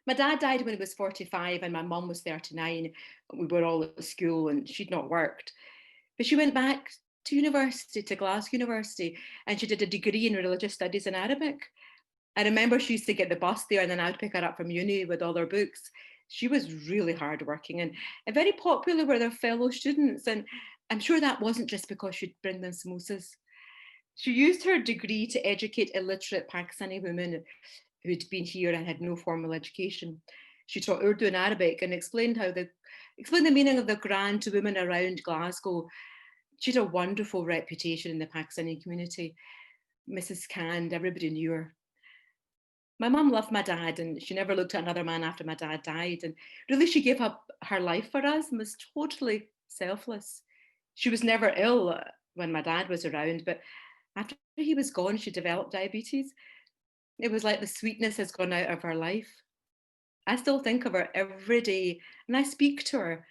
My dad died when he was 45 and my mum was 39. We were all at school and she'd not worked. But she went back to university, to Glasgow University, and she did a degree in religious studies in Arabic. I remember she used to get the bus there and then I'd pick her up from uni with all her books. She was really hardworking and very popular with her fellow students. And I'm sure that wasn't just because she'd bring them samosas. She used her degree to educate illiterate Pakistani women who'd been here and had no formal education. She taught Urdu and Arabic and explained the meaning of the Quran to women around Glasgow. She had a wonderful reputation in the Pakistani community. Mrs. Khan, everybody knew her. My mum loved my dad and she never looked at another man after my dad died. And really she gave up her life for us and was totally selfless. She was never ill when my dad was around, but after he was gone, she developed diabetes. It was like the sweetness has gone out of her life. I still think of her every day and I speak to her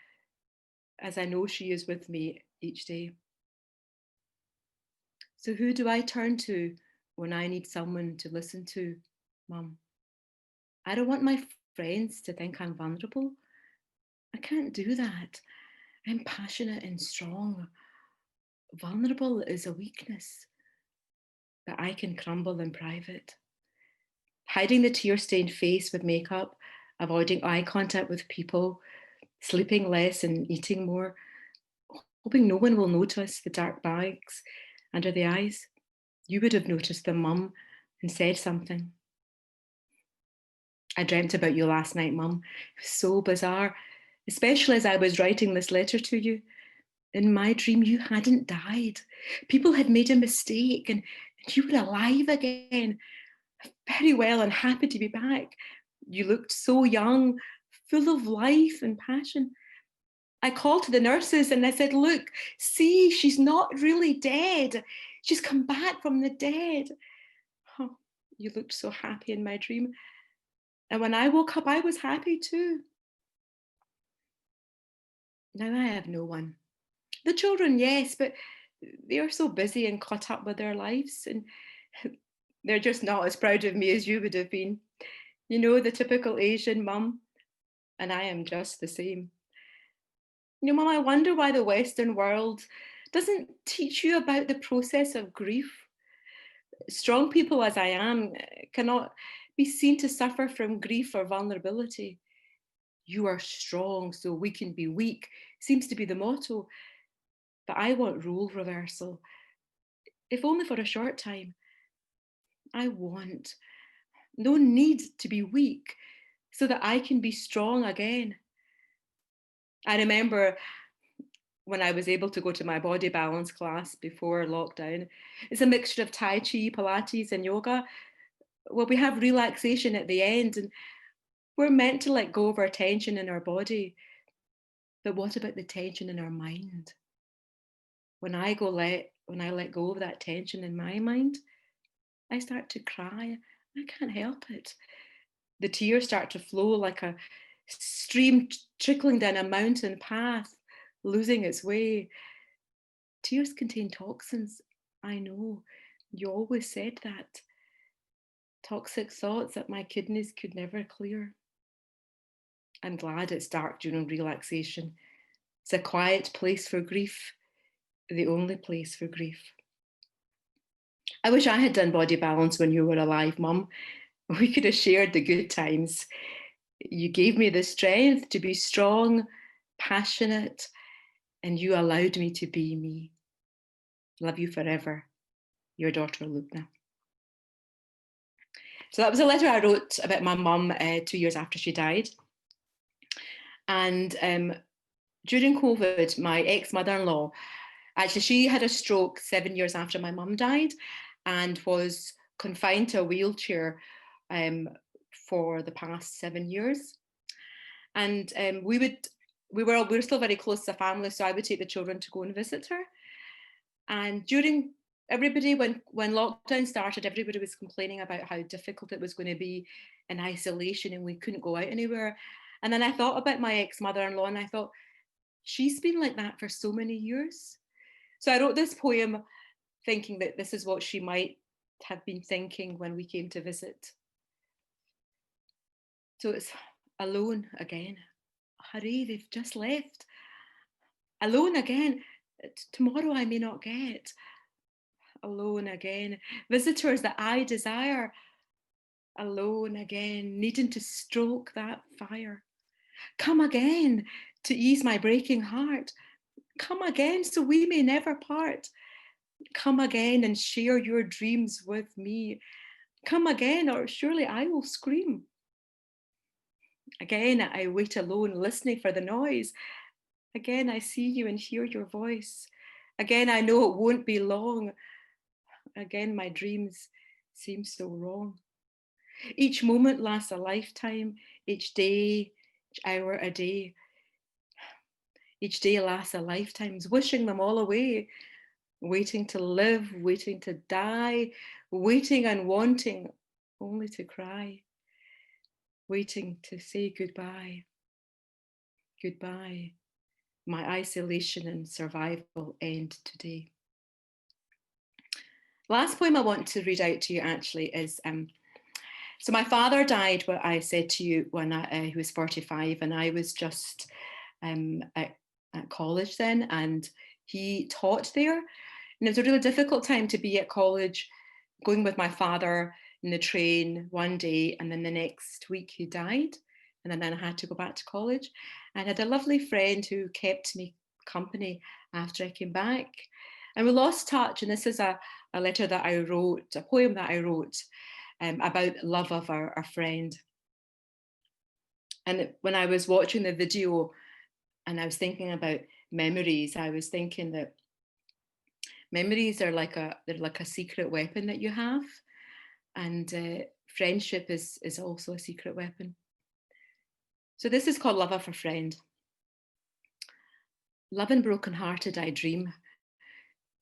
as I know she is with me each day. So who do I turn to when I need someone to listen to, Mum? I don't want my friends to think I'm vulnerable. I can't do that. I'm passionate and strong. Vulnerable is a weakness, but I can crumble in private. Hiding the tear-stained face with makeup, avoiding eye contact with people, sleeping less and eating more, hoping no one will notice the dark bags under the eyes. You would have noticed them, Mum, and said something. I dreamt about you last night, Mum. It was so bizarre, especially as I was writing this letter to you. In my dream, you hadn't died. People had made a mistake and you were alive again. Very well and happy to be back. You looked so young, full of life and passion. I called to the nurses and I said, look, see, she's not really dead. She's come back from the dead. Oh, you looked so happy in my dream. And when I woke up, I was happy too. Now I have no one. The children, yes, but they are so busy and caught up with their lives, and they're just not as proud of me as you would have been. You know, the typical Asian mum, and I am just the same. You know, Mum, I wonder why the Western world doesn't teach you about the process of grief. Strong people as I am cannot be seen to suffer from grief or vulnerability. You are strong, so we can be weak, seems to be the motto. But I want role reversal, if only for a short time. I want no need to be weak so that I can be strong again. I remember when I was able to go to my body balance class before lockdown. It's a mixture of Tai Chi, Pilates, and yoga. Well, we have relaxation at the end, and we're meant to let go of our tension in our body. But what about the tension in our mind? When I let go of that tension in my mind, I start to cry. I can't help it. The tears start to flow like a stream trickling down a mountain path, losing its way. Tears contain toxins. I know. You always said that. Toxic thoughts that my kidneys could never clear. I'm glad it's dark during relaxation. It's a quiet place for grief, the only place for grief. I wish I had done body balance when you were alive, Mum. We could have shared the good times. You gave me the strength to be strong, passionate, and you allowed me to be me. Love you forever, your daughter, Lubna. So that was a letter I wrote about my mum 2 years after she died. And during COVID, my ex-mother-in-law, actually, she had a stroke 7 years after my mum died and was confined to a wheelchair for the past 7 years. And we were still very close as a family, so I would take the children to go and visit her. And during everybody, when lockdown started, everybody was complaining about how difficult it was going to be in isolation and we couldn't go out anywhere. And then I thought about my ex-mother-in-law and I thought, she's been like that for so many years. So I wrote this poem thinking that this is what she might have been thinking when we came to visit. So it's alone again. Hurry, they've just left. Alone again. Tomorrow I may not get. Alone again. Visitors that I desire. Alone again, needing to stroke that fire. Come again to ease my breaking heart. Come again so we may never part. Come again and share your dreams with me. Come again, or surely I will scream. Again, I wait alone, listening for the noise. Again, I see you and hear your voice. Again, I know it won't be long. Again, my dreams seem so wrong. Each moment lasts a lifetime, each day, each hour a day. Each day lasts a lifetime, wishing them all away, waiting to live, waiting to die, waiting and wanting only to cry, waiting to say goodbye. Goodbye. My isolation and survival end today. Last poem I want to read out to you actually is, so my father died, what I said to you, when he was 45 and I was just at college then, and he taught there. And it was a really difficult time to be at college, going with my father in the train one day, and then the next week he died. And then I had to go back to college. And I had a lovely friend who kept me company after I came back. And we lost touch. And this is a letter that I wrote, a poem that I wrote about love of our friend. And when I was watching the video and I was thinking about memories, I was thinking that memories are like a secret weapon that you have. And friendship is also a secret weapon. So this is called Love of a Friend. Love and broken-hearted I dream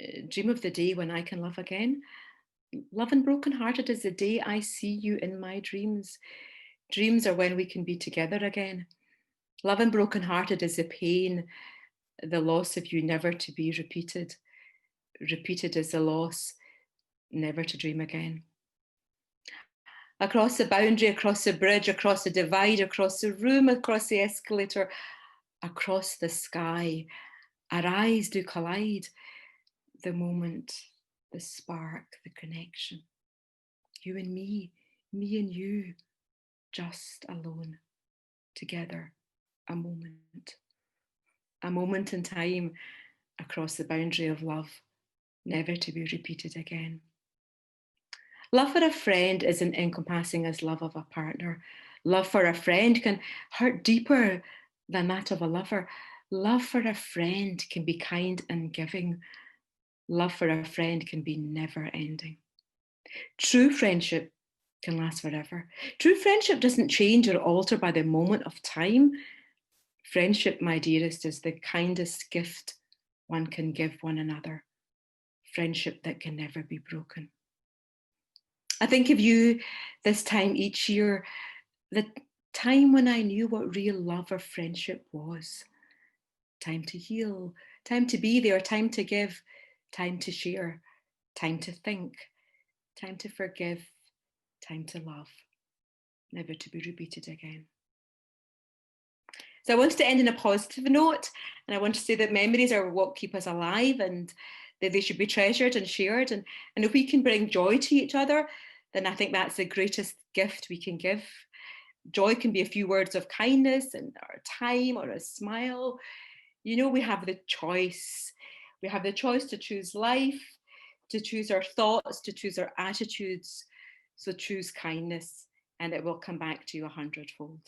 of the day when I can love again. Love and broken-hearted is the day I see you in my dreams. Dreams are when we can be together again. Love and broken-hearted is the pain the loss of you never to be repeated. Repeated as the loss, never to dream again. Across the boundary, across the bridge, across the divide, across the room, across the escalator, across the sky, our eyes do collide. The moment, the spark, the connection. You and me and you, just alone, together, a moment in time across the boundary of love, never to be repeated again. Love for a friend isn't encompassing as love of a partner. Love for a friend can hurt deeper than that of a lover. Love for a friend can be kind and giving. Love for a friend can be never ending. True friendship can last forever. True friendship doesn't change or alter by the moment of time. Friendship, my dearest, is the kindest gift one can give one another. Friendship that can never be broken. I think of you this time each year, the time when I knew what real love or friendship was. Time to heal, time to be there, time to give, time to share, time to think, time to forgive, time to love, never to be repeated again. So I wanted to end on a positive note, and I want to say that memories are what keep us alive, and that they should be treasured and shared. And if we can bring joy to each other, then I think that's the greatest gift we can give. Joy can be a few words of kindness and or time or a smile. You know, we have the choice. We have the choice to choose life, to choose our thoughts, to choose our attitudes. So choose kindness and it will come back to you 100-fold.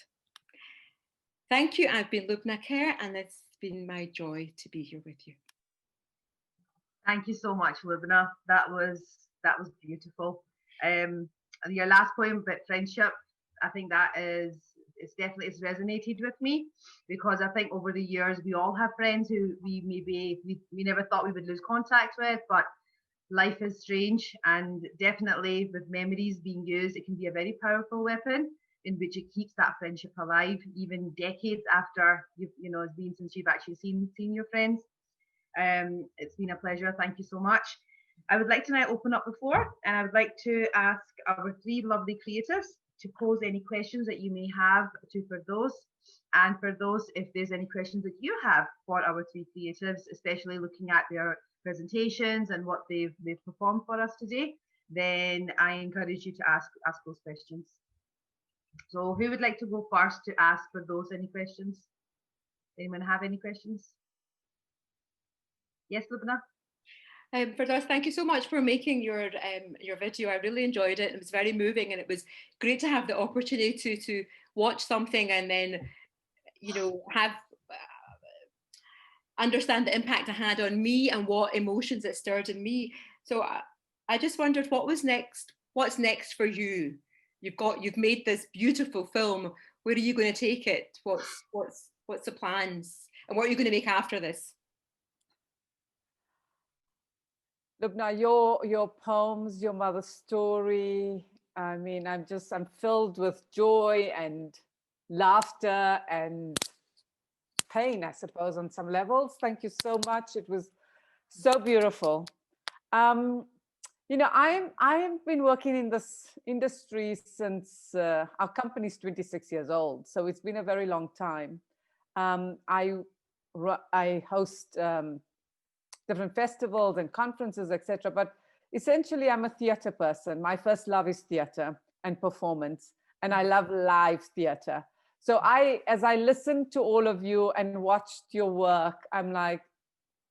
Thank you. I've been Lubna Kher, and it's been my joy to be here with you. Thank you so much, Lubna. That was beautiful. Your last point about friendship, I think that it's resonated with me, because I think over the years we all have friends who we never thought we would lose contact with, but life is strange, and definitely with memories being used, it can be a very powerful weapon in which it keeps that friendship alive even decades after it's been since you've actually seen your friends. It's been a pleasure. Thank you so much. I would like to now open up the floor, and I would like to ask our three lovely creatives to pose any questions that you may have to Firdaus, and Firdaus, if there's any questions that you have for our three creatives, especially looking at their presentations and what they've performed for us today, then I encourage you to ask those questions. So who would like to go first to ask Firdaus any questions? Anyone have any questions? Yes, Lubna? Firdaus, thank you so much for making your video. I really enjoyed it. It was very moving, and it was great to have the opportunity to watch something and then, have understand the impact it had on me and what emotions it stirred in me. So I just wondered what's next for you? You've made this beautiful film. Where are you going to take it? What's the plans? And what are you going to make after this? Lubna, your poems, your mother's story, I mean, I'm filled with joy and laughter and pain, I suppose, on some levels. Thank you so much. It was so beautiful. I have been working in this industry since our company's 26 years old, so it's been a very long time. I host different festivals and conferences, etc. But essentially, I'm a theater person. My first love is theater and performance, and I love live theater. So as I listened to all of you and watched your work, I'm like,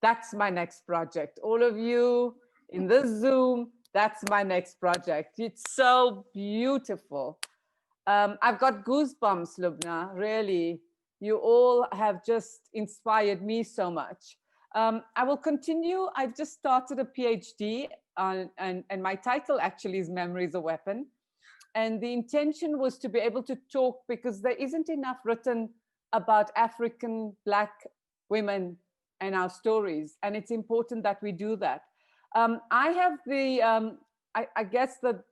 that's my next project. All of you in this Zoom, that's my next project. It's so beautiful. I've got goosebumps, Lubna, really. You all have just inspired me so much. I will continue. I've just started a PhD and my title actually is Memory is a Weapon. And the intention was to be able to talk, because there isn't enough written about African Black women and our stories. And it's important that we do that. I have I guess the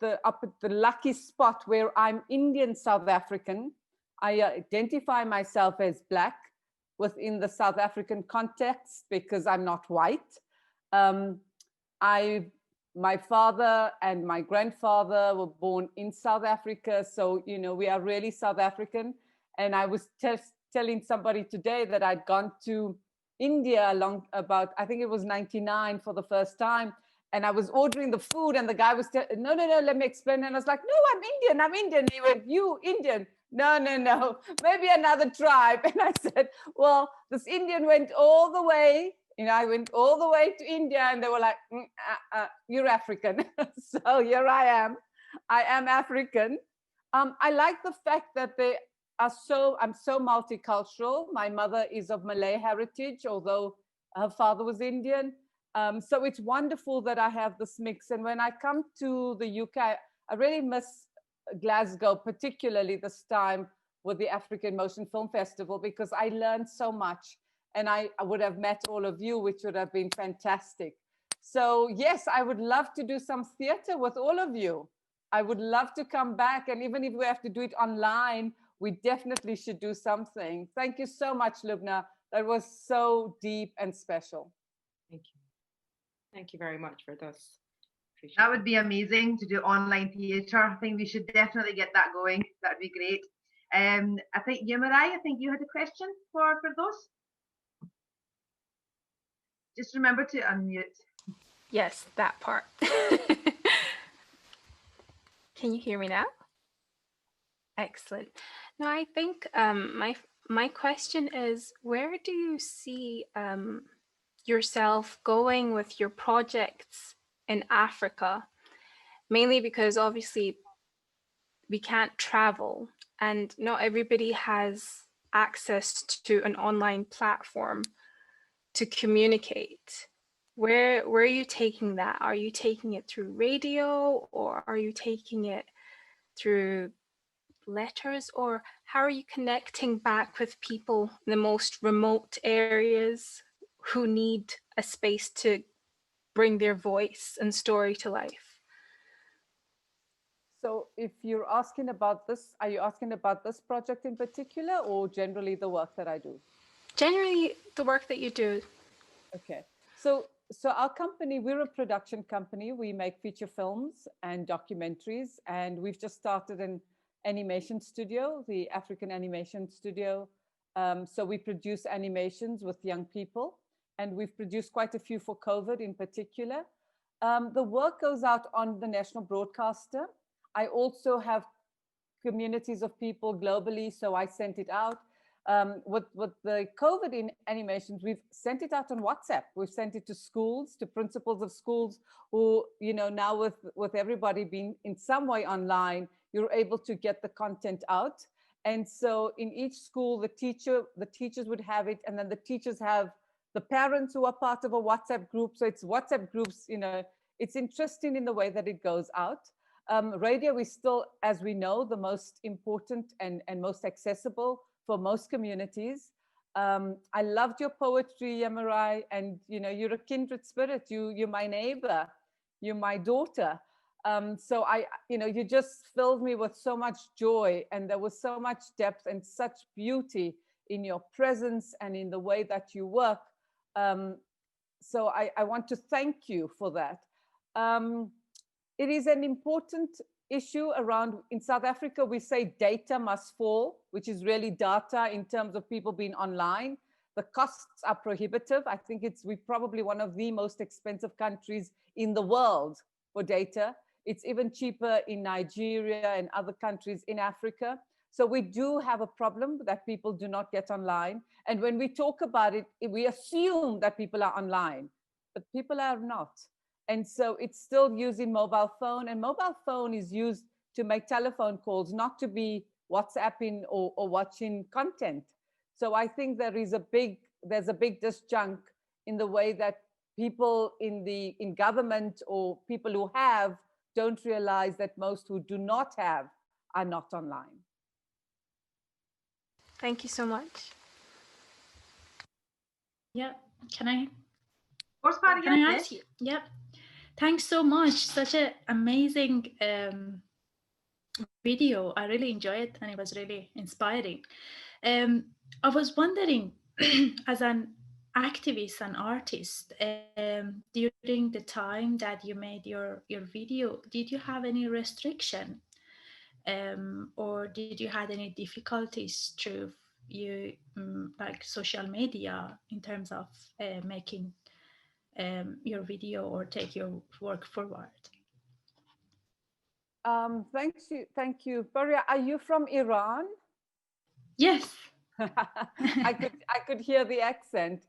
lucky spot where I'm Indian South African. I identify myself as Black, within the South African context because I'm not white. My father and my grandfather were born in South Africa. So, you know, we are really South African. And I was telling somebody today that I'd gone to India I think it was 99 for the first time. And I was ordering the food and the guy was, no, let me explain. And I was like, no, I'm Indian. He went, you Indian? No, maybe another tribe. And I said, well, this Indian went all the way, you know, I went all the way to India and they were like, you're African. So here I am African. I like the fact that I'm so multicultural. My mother is of Malay heritage, although her father was Indian. So it's wonderful that I have this mix. And when I come to the UK, I really miss Glasgow, particularly this time with the African Motion Film Festival, because I learned so much and I would have met all of you, which would have been fantastic. So yes, I would love to do some theater with all of you. I would love to come back. And even if we have to do it online, we definitely should do something. Thank you so much, Lubna. That was so deep and special. Thank you. Thank you very much for this. That would be amazing to do online theatre. I think we should definitely get that going. That would be great. I think Yamarai, I think you had a question for those. Just remember to unmute. Yes, that part. Can you hear me now? Excellent. Now, I think my question is, where do you see yourself going with your projects in Africa? Mainly because obviously we can't travel and not everybody has access to an online platform to communicate. Where are you taking that? Are you taking it through radio or are you taking it through letters, or how are you connecting back with people in the most remote areas who need a space to bring their voice and story to life? So if you're asking about this, are you asking about this project in particular or generally the work that I do? Generally the work that you do. Okay. So our company, we're a production company. We make feature films and documentaries, and we've just started an animation studio, the African Animation Studio. So we produce animations with young people, and we've produced quite a few for COVID in particular. The work goes out on the national broadcaster. I also have communities of people globally, so I sent it out. With the COVID in animations, we've sent it out on WhatsApp. We've sent it to schools, to principals of schools who, you know, now with everybody being in some way online, you're able to get the content out. And so in each school, the teachers would have it, and then the teachers have the parents who are part of a WhatsApp group. So it's WhatsApp groups, you know, it's interesting in the way that it goes out. Radio is still, as we know, the most important and most accessible for most communities. I loved your poetry, Yamarai, and you know, you're a kindred spirit. You're my neighbor, you're my daughter. So you just filled me with so much joy, and there was so much depth and such beauty in your presence and in the way that you work. So I want to thank you for that. It is an important issue around, in South Africa, we say data must fall, which is really data in terms of people being online. The costs are prohibitive. I think we're probably one of the most expensive countries in the world for data. It's even cheaper in Nigeria and other countries in Africa. So we do have a problem that people do not get online. And when we talk about it, we assume that people are online, but people are not. And so it's still using mobile phone, and mobile phone is used to make telephone calls, not to be WhatsApping or watching content. So I think there's a big disjunct in the way that people in government or people who have don't realize that most who do not have are not online. Thank you so much. Yeah, can I ask you? Yep. Thanks so much. Such an amazing video. I really enjoyed it and it was really inspiring. I was wondering, as an activist and artist, during the time that you made your video, did you have any restriction, or did you had any difficulties through you like social media in terms of making your video or take your work forward? Thank you. Paria, are you from Iran? Yes. I could hear the accent.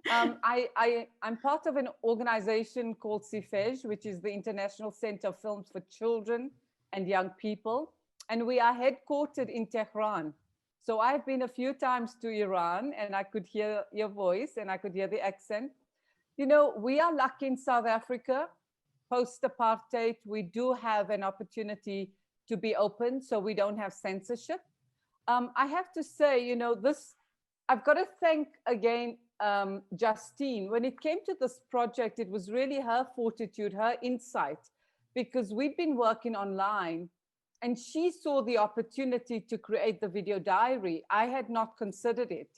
I'm part of an organization called CIFEJ, which is the International Center of Films for Children and Young People. And we are headquartered in Tehran. So I've been a few times to Iran, and I could hear your voice and I could hear the accent. You know, we are lucky in South Africa. Post-apartheid, we do have an opportunity to be open, so we don't have censorship. I have to say, you know, I've got to thank again Justine. When it came to this project, it was really her fortitude, her insight, because we've been working online and she saw the opportunity to create the video diary. I had not considered it.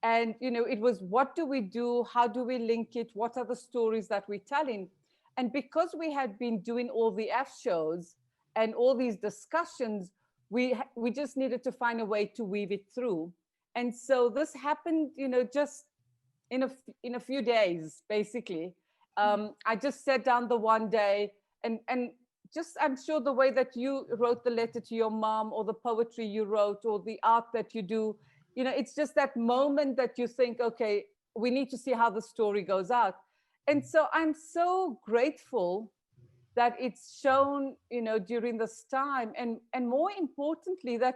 And, you know, it was, what do we do? How do we link it? What are the stories that we're telling? And because we had been doing all the F shows and all these discussions, we just needed to find a way to weave it through. And so this happened, you know, just in a few days, basically. I just sat down the one day and just, I'm sure the way that you wrote the letter to your mom, or the poetry you wrote, or the art that you do, you know, it's just that moment that you think, okay, we need to see how the story goes out. And so I'm so grateful that it's shown, you know, during this time, and more importantly, that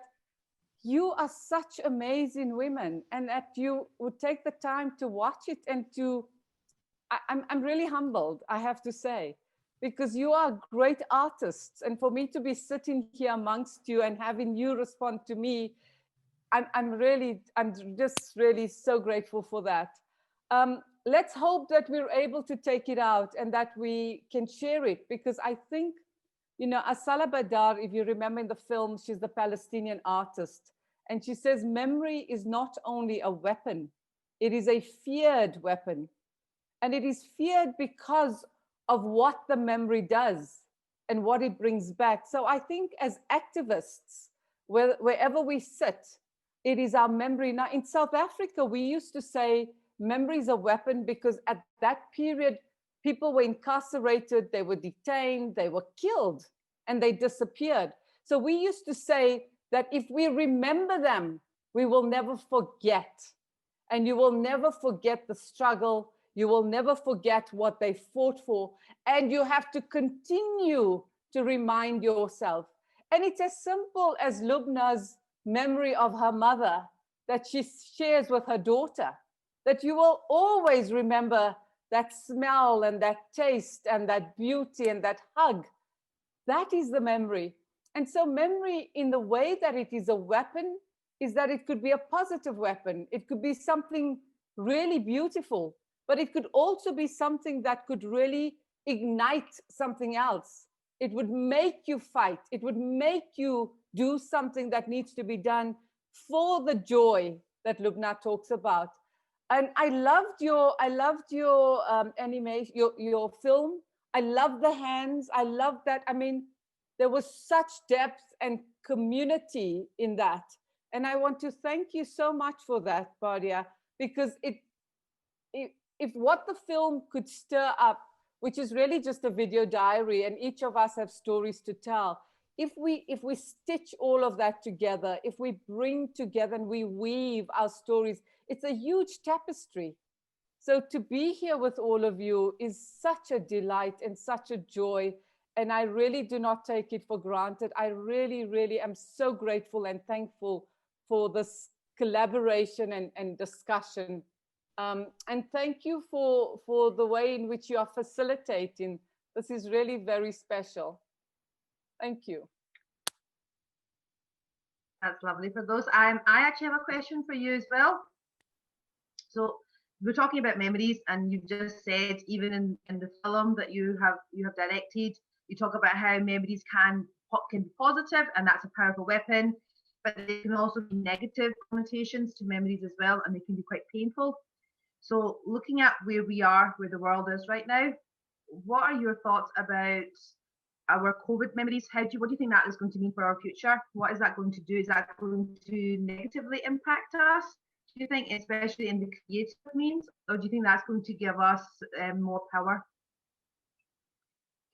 you are such amazing women, and that you would take the time to watch it, and I'm really humbled, I have to say, because you are great artists. And for me to be sitting here amongst you and having you respond to me, I'm just really so grateful for that. Let's hope that we're able to take it out and that we can share it, because I think, you know, Asala Badar, if you remember in the film, she's the Palestinian artist. And she says, memory is not only a weapon, it is a feared weapon. And it is feared because of what the memory does and what it brings back. So I think as activists, wherever we sit, it is our memory. Now in South Africa, we used to say memory is a weapon because at that period, people were incarcerated, they were detained, they were killed, and they disappeared. So we used to say that if we remember them, we will never forget. And you will never forget the struggle. You will never forget what they fought for. And you have to continue to remind yourself. And it's as simple as Lubna's memory of her mother that she shares with her daughter, that you will always remember that smell and that taste and that beauty and that hug. That is the memory. And so memory, in the way that it is a weapon, is that it could be a positive weapon. It could be something really beautiful, but it could also be something that could really ignite something else. It would make you fight. It would make you do something that needs to be done for the joy that Lubna talks about. And I loved your animation, your film. I love the hands. I love that. I mean, there was such depth and community in that. And I want to thank you so much for that, Paria, because if what the film could stir up, which is really just a video diary, and each of us have stories to tell, if we stitch all of that together, if we bring together and we weave our stories, it's a huge tapestry. So to be here with all of you is such a delight and such a joy. And I really do not take it for granted. I really, really am so grateful and thankful for this collaboration and discussion. And thank you for the way in which you are facilitating. This is really very special. Thank you. That's lovely. For those, I actually have a question for you as well. So we're talking about memories, and you've just said, even in the film that you have directed, you talk about how memories can be positive, and that's a powerful weapon. but they can also be negative connotations to memories as well, and they can be quite painful. So looking at where we are, where the world is right now, what are your thoughts about our COVID memories? What do you think that is going to mean for our future? What is that going to do? Is that going to negatively impact us, do you think, especially in the creative means, or do you think that's going to give us more power?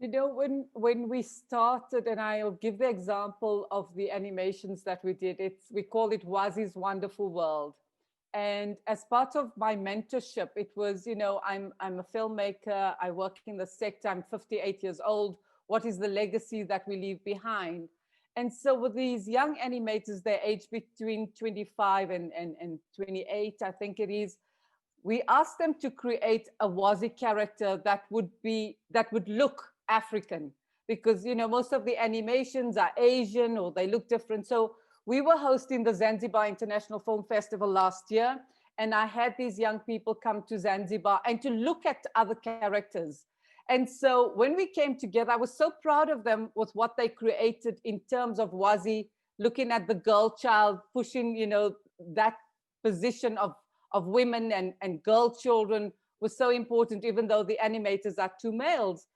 You know, when we started, and I'll give the example of the animations that we did, we call it Wazi's Wonderful World. And as part of my mentorship, it was, you know, I'm a filmmaker, I work in the sector, I'm 58 years old. What is the legacy that we leave behind? And so with these young animators, they're aged between 25 and 28, I think it is, we asked them to create a Wazi character that would look African, because, you know, most of the animations are Asian or they look different. So we were hosting the Zanzibar International Film Festival last year, and I had these young people come to Zanzibar and to look at other characters. And so when we came together, I was so proud of them with what they created in terms of Wazi, looking at the girl child, pushing, you know, that position of women and girl children was so important, even though the animators are two males.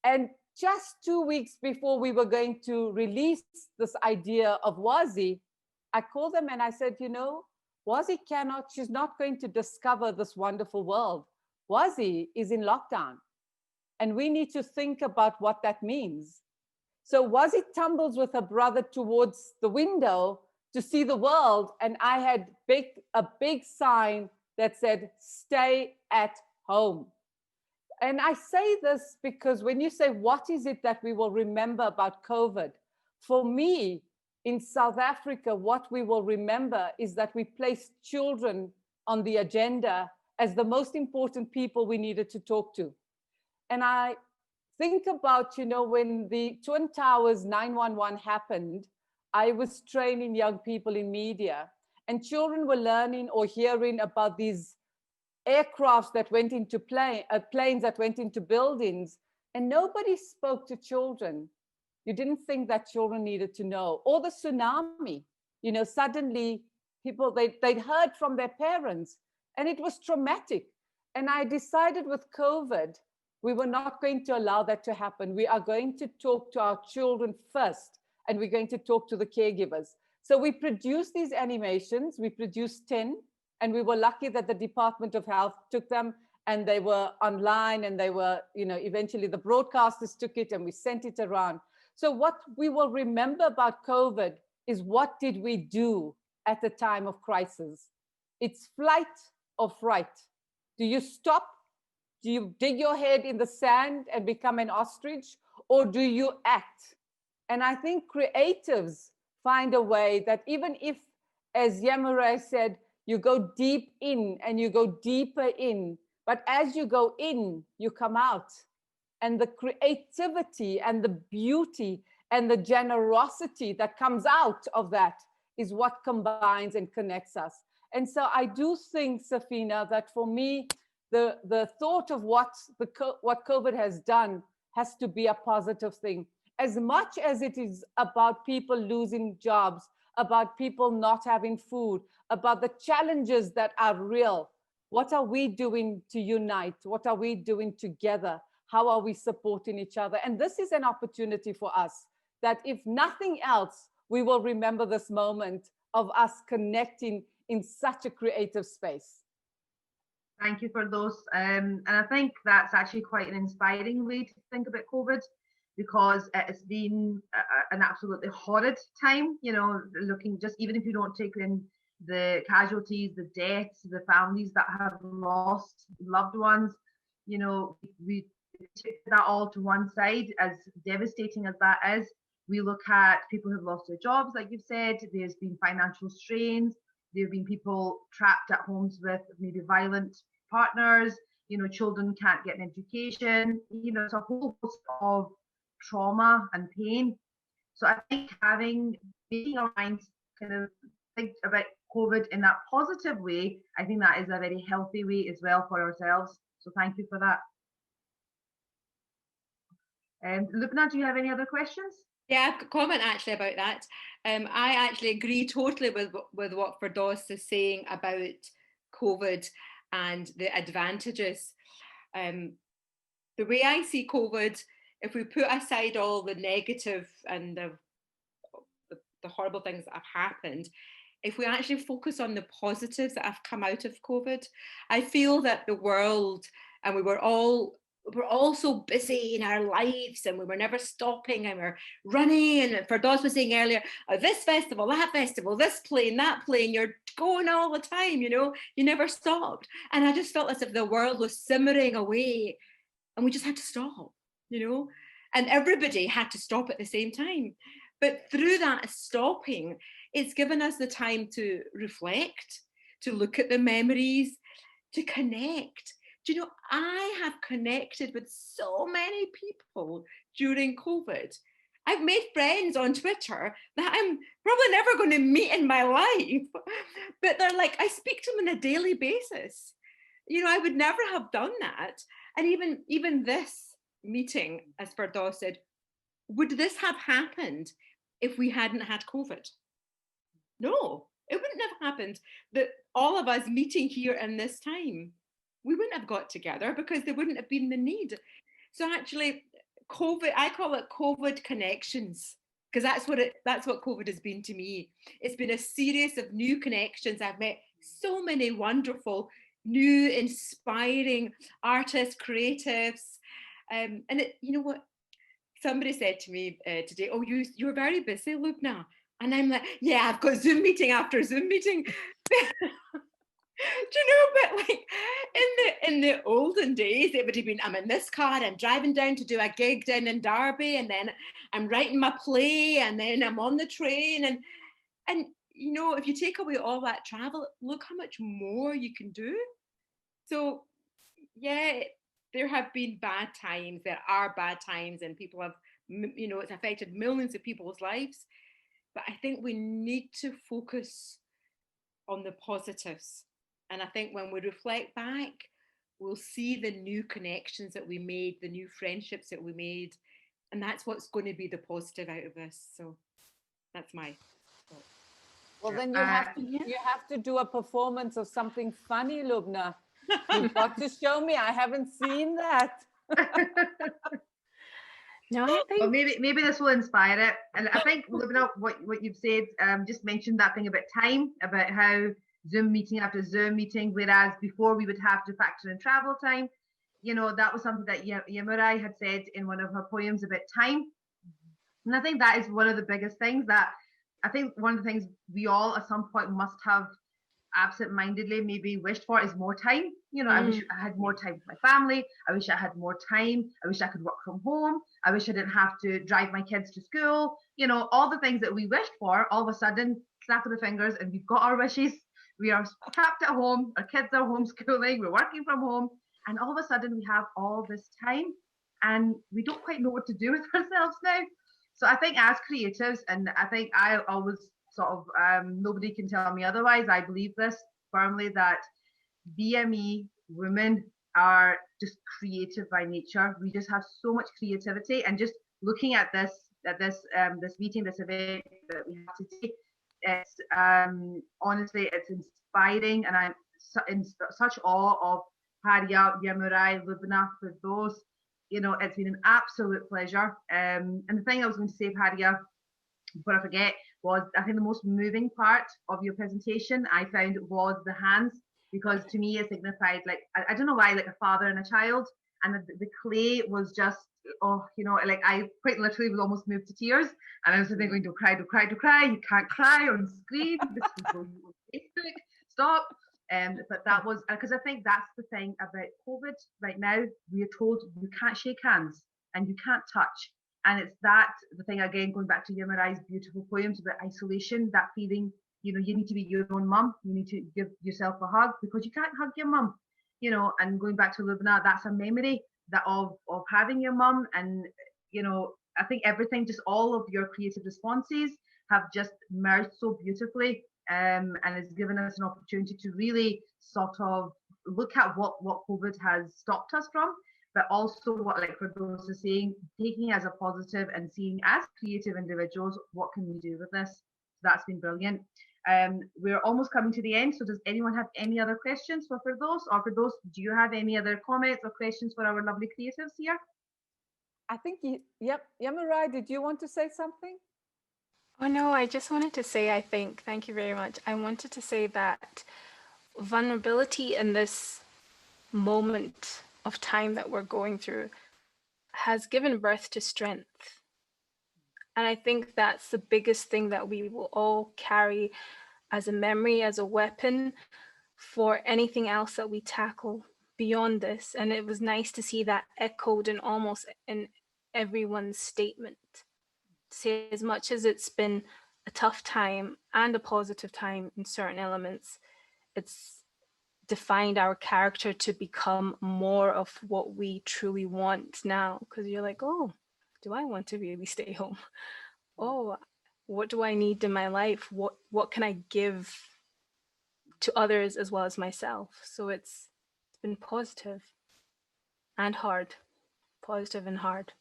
And just 2 weeks before we were going to release this idea of Wazi, I called them and I said, you know, Wazi she's not going to discover this wonderful world. Wazi is in lockdown, and we need to think about what that means. So Wazi tumbles with her brother towards the window to see the world, and I had a big sign that said, stay at home. And I say this because when you say, what is it that we will remember about COVID? For me, in South Africa, what we will remember is that we placed children on the agenda as the most important people we needed to talk to. And I think about, you know, when the Twin Towers 911 happened, I was training young people in media, and children were learning or hearing about these aircrafts that went into planes that went into buildings, and nobody spoke to children. You didn't think that children needed to know. Or the tsunami, you know, suddenly people, they'd heard from their parents, and it was traumatic. And I decided with COVID, we were not going to allow that to happen. We are going to talk to our children first, and we're going to talk to the caregivers. So we produced these animations, we produced 10, and we were lucky that the Department of Health took them, and they were online, and they were, you know, eventually the broadcasters took it and we sent it around. So what we will remember about COVID is, what did we do at the time of crisis? It's flight or fright. Do you stop? Do you dig your head in the sand and become an ostrich, or do you act? And I think creatives find a way that, even if, as Yamare said, you go deep in and you go deeper in, but as you go in, you come out. And the creativity and the beauty and the generosity that comes out of that is what combines and connects us. And so I do think, Safina, that for me, the thought of what COVID has done has to be a positive thing. As much as it is about people losing jobs, about people not having food, about the challenges that are real, what are we doing to unite? What are we doing together? How are we supporting each other? And this is an opportunity for us, that if nothing else, we will remember this moment of us connecting in such a creative space. Thank you for those. And I think that's actually quite an inspiring way to think about COVID, because it's been an absolutely horrid time, you know, looking, just even if you don't take in the casualties, the deaths, the families that have lost loved ones, you know, we take that all to one side. As devastating as that is, we look at people who've lost their jobs, like you've said. There's been financial strains. There have been people trapped at homes with maybe violent partners. You know, children can't get an education. You know, it's a whole host of trauma and pain. So I think making our minds kind of think about COVID in that positive way, I think that is a very healthy way as well for ourselves. So thank you for that. Lubna, do you have any other questions? Yeah, I've got a comment actually about that. I actually agree totally with what Firdaus is saying about COVID and the advantages. The way I see COVID, if we put aside all the negative and the horrible things that have happened, if we actually focus on the positives that have come out of COVID, I feel that the world, and we're all so busy in our lives, and we were never stopping, and we're running. And Firdaus was saying earlier, this festival, that festival, this plane, that plane, you're going all the time, you know, you never stopped. And I just felt as if the world was simmering away, and we just had to stop, you know, and everybody had to stop at the same time. But through that stopping, it's given us the time to reflect, to look at the memories, to connect. Do you know, I have connected with so many people during COVID. I've made friends on Twitter that I'm probably never going to meet in my life, but they're like, I speak to them on a daily basis. You know, I would never have done that. And even this meeting, as Firdaus said, would this have happened if we hadn't had COVID? No, it wouldn't have happened. That all of us meeting here in this time, we wouldn't have got together because there wouldn't have been the need. So actually, COVID, I call it COVID connections, because that's what COVID has been to me. It's been a series of new connections. I've met so many wonderful, new, inspiring artists, creatives, and you know what? Somebody said to me today, "Oh, you're very busy, Lubna," and I'm like, "Yeah, I've got Zoom meeting after Zoom meeting." Do you know, but like in the olden days, it would have been, I'm in this car, I'm driving down to do a gig down in Derby, and then I'm writing my play, and then I'm on the train, and you know, if you take away all that travel, look how much more you can do. So yeah, there have been bad times, there are bad times, and people have, you know, it's affected millions of people's lives. But I think we need to focus on the positives. And I think when we reflect back, we'll see the new connections that we made, the new friendships that we made. And that's what's going to be the positive out of this. So that's my thought. Well, then you have to do a performance of something funny, Lubna. You've got to show me. I haven't seen that. No, I think. Well, maybe this will inspire it. And I think, Lubna, what you've said, just mentioned that thing about time, about how Zoom meeting after Zoom meeting, whereas before we would have to factor in travel time. You know, that was something that Yamurai had said in one of her poems about time. And I think that is one of the biggest things that I think one of the things we all at some point must have absent-mindedly maybe wished for is more time. You know, I wish I had more time with my family. I wish I had more time. I wish I could work from home. I wish I didn't have to drive my kids to school. You know, all the things that we wished for, all of a sudden, snap of the fingers, and we've got our wishes. We are trapped at home. Our kids are homeschooling. We're working from home. And all of a sudden, we have all this time, and we don't quite know what to do with ourselves now. So I think as creatives, and I think I always sort of, nobody can tell me otherwise, I believe this firmly, that BME women are just creative by nature. We just have so much creativity, and just looking at this meeting, this event that we have today, it's honestly, it's inspiring, and I'm in such awe of Haria, Yamurai, Lubna, Firdaus. You know, it's been an absolute pleasure. And the thing I was going to say, Haria, before I forget, was I think the most moving part of your presentation I found was the hands, because to me it signified, like, I don't know why, like a father and a child, and the clay was just, oh, you know, like I quite literally was almost moved to tears, and I was sitting going, don't cry, you can't cry on screen, this is going on Facebook, stop. But that was, because I think that's the thing about COVID right now. We are told you can't shake hands and you can't touch. And it's that, the thing again, going back to Yamurai's beautiful poems about isolation, that feeling, you know, you need to be your own mum. You need to give yourself a hug because you can't hug your mum, you know. And going back to Lubna, that's a memory that of having your mum. And, you know, I think everything, just all of your creative responses have just merged so beautifully. And it's given us an opportunity to really sort of look at what COVID has stopped us from, but also what, like for those are saying, taking it as a positive and seeing as creative individuals, what can we do with this? So that's been brilliant. We're almost coming to the end. So does anyone have any other questions for those? Or for those, do you have any other comments or questions for our lovely creatives here? I think, yep, Yamarai, did you want to say something? Oh no, I just wanted to say, thank you very much. I wanted to say that vulnerability in this moment of time that we're going through has given birth to strength. And I think that's the biggest thing that we will all carry as a memory, as a weapon for anything else that we tackle beyond this. And it was nice to see that echoed in almost in everyone's statement. Say, as much as it's been a tough time and a positive time in certain elements, it's defined our character to become more of what we truly want now. Because you're like, oh, do I want to really stay home? Oh, what do I need in my life? What can I give to others as well as myself? So it's been positive and hard, positive and hard.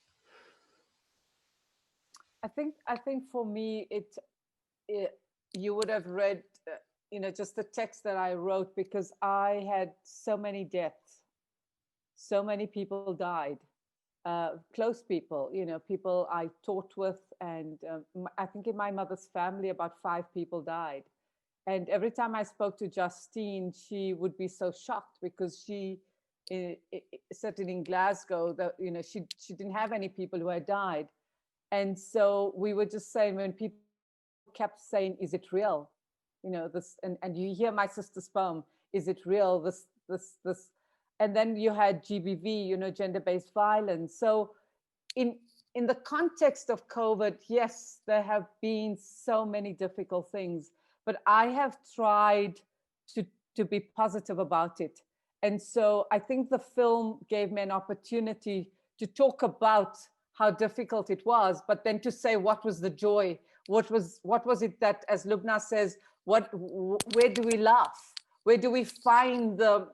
I think for me, you would have read, just the text that I wrote, because I had so many deaths, so many people died, close people, people I taught with, and I think in my mother's family, about 5 people died. And every time I spoke to Justine, she would be so shocked because she, certainly in Glasgow, that she didn't have any people who had died. And so we were just saying, when people kept saying, is it real? This, and you hear my sister's poem, is it real? This. And then you had GBV, gender-based violence. So in the context of COVID, yes, there have been so many difficult things, but I have tried to be positive about it. And so I think the film gave me an opportunity to talk about how difficult it was, but then to say, what was the joy? What was it that, as Lubna says, where do we laugh? Where do we find the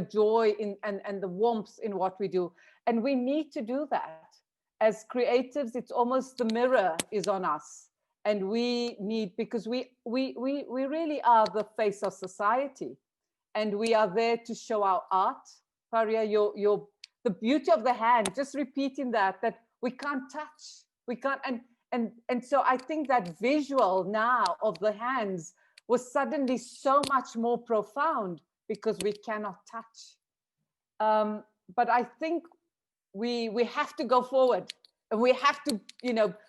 joy and the warmth in what we do? And we need to do that. As creatives, it's almost the mirror is on us. And we need, because we really are the face of society. And we are there to show our art. Faria, the beauty of the hand, just repeating that we can't touch, we can't, and so I think that visual now of the hands was suddenly so much more profound because we cannot touch. But I think we have to go forward, and we have to,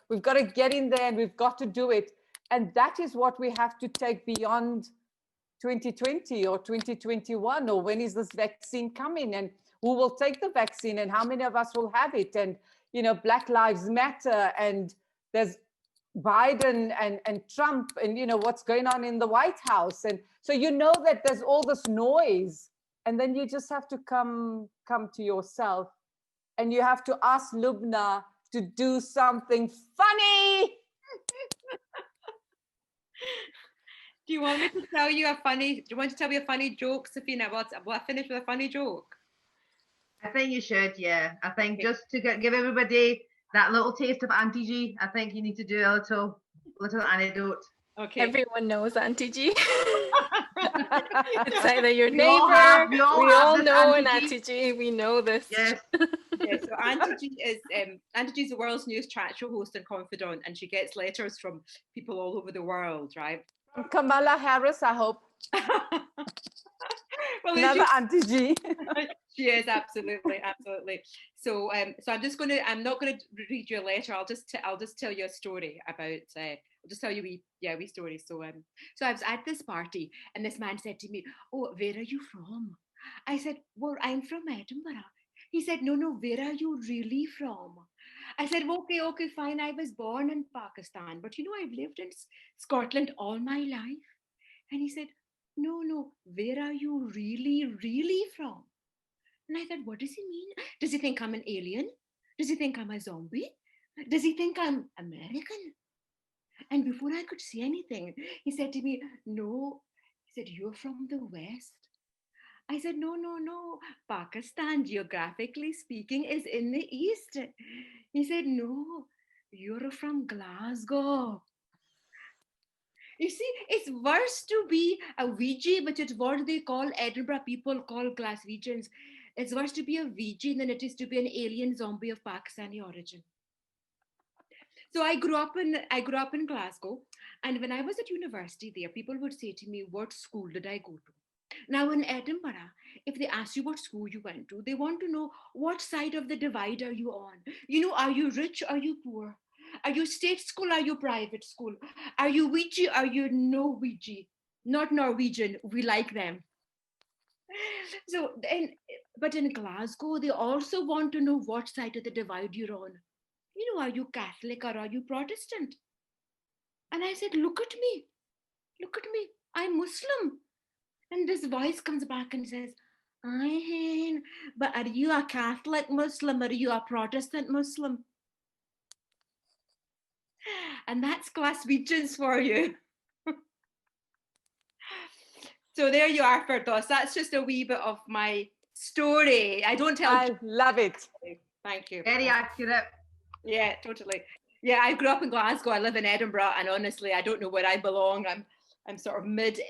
we've got to get in there and we've got to do it. And that is what we have to take beyond 2020 or 2021, or when is this vaccine coming, and who will take the vaccine, and how many of us will have it, and Black Lives Matter, and there's Biden and Trump, and what's going on in the White House, and so that there's all this noise, and then you just have to come to yourself, and you have to ask Lubna to do something funny. Do you want me to tell you do you want to tell me a funny joke, Safina? Will I finish with a funny joke? I think you should, yeah. I think just to give everybody that little taste of Auntie G, I think you need to do a little anecdote. Okay. Everyone knows Auntie G. It's either your neighbor. We all know an Auntie G. We know this. Yes. Yeah, so Auntie G is the world's newest chat show host and confidant, and she gets letters from people all over the world, right? From Kamala Harris, I hope. Well, another Auntie G. She is, absolutely. So I'm not gonna read you a letter. I'll just tell you a story about I'll just tell you wee story. So I was at this party, and this man said to me, "Oh, where are you from?" I said, "Well, I'm from Edinburgh." He said, "No, where are you really from?" I said, okay, fine. I was born in Pakistan, but I've lived in Scotland all my life. And he said, no, where are you really, really from? And I thought, what does he mean? Does he think I'm an alien? Does he think I'm a zombie? Does he think I'm American? And before I could say anything, he said to me, no. He said, you're from the West. I said, no, no, no. Pakistan, geographically speaking, is in the east. He said, no, you're from Glasgow. You see, it's worse to be a Ouija, which is what they call Edinburgh people call Glaswegians. It's worse to be a Ouija than it is to be an alien zombie of Pakistani origin. So I grew up in Glasgow, and when I was at university there, people would say to me, what school did I go to? Now in Edinburgh, if they ask you what school you went to, they want to know what side of the divide are you on? You know, are you rich? Are you poor? Are you state school? Are you private school? Are you Ouija? Are you no Ouija? Not Norwegian. We like them. So but in Glasgow, they also want to know what side of the divide you're on. You know, are you Catholic or are you Protestant? And I said, look at me. Look at me. I'm Muslim. And this voice comes back and says, but are you a Catholic Muslim or are you a Protestant Muslim? And that's Glaswegians for you. So there you are, Firdaus. That's just a wee bit of my story. I don't tell. I love it. Thank you. Very accurate. Yeah, totally. Yeah, I grew up in Glasgow. I live in Edinburgh, and honestly, I don't know where I belong. I'm sort of mid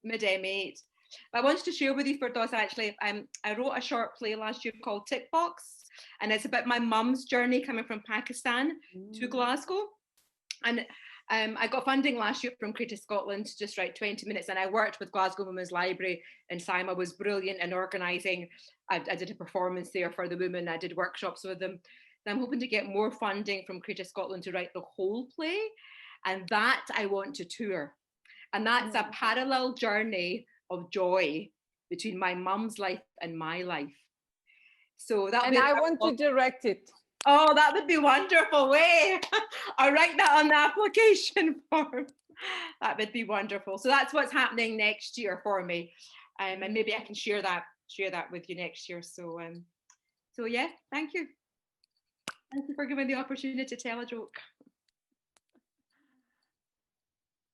M8. But I wanted to share with you, Firdaus, actually, I wrote a short play last year called Tick Box, and it's about my mum's journey coming from Pakistan to Glasgow. And I got funding last year from Creative Scotland to just write 20 minutes, and I worked with Glasgow Women's Library, and Saima was brilliant in organising. I did a performance there for the women. I did workshops with them. And I'm hoping to get more funding from Creative Scotland to write the whole play, and that I want to tour. And that's a parallel journey of joy between my mum's life and my life. So that. And I want to direct it. Oh, that would be wonderful. Way I'll write that on the application form. That would be wonderful. So that's what's happening next year for me, and maybe I can share that with you next year. So yeah, thank you. Thank you for giving the opportunity to tell a joke.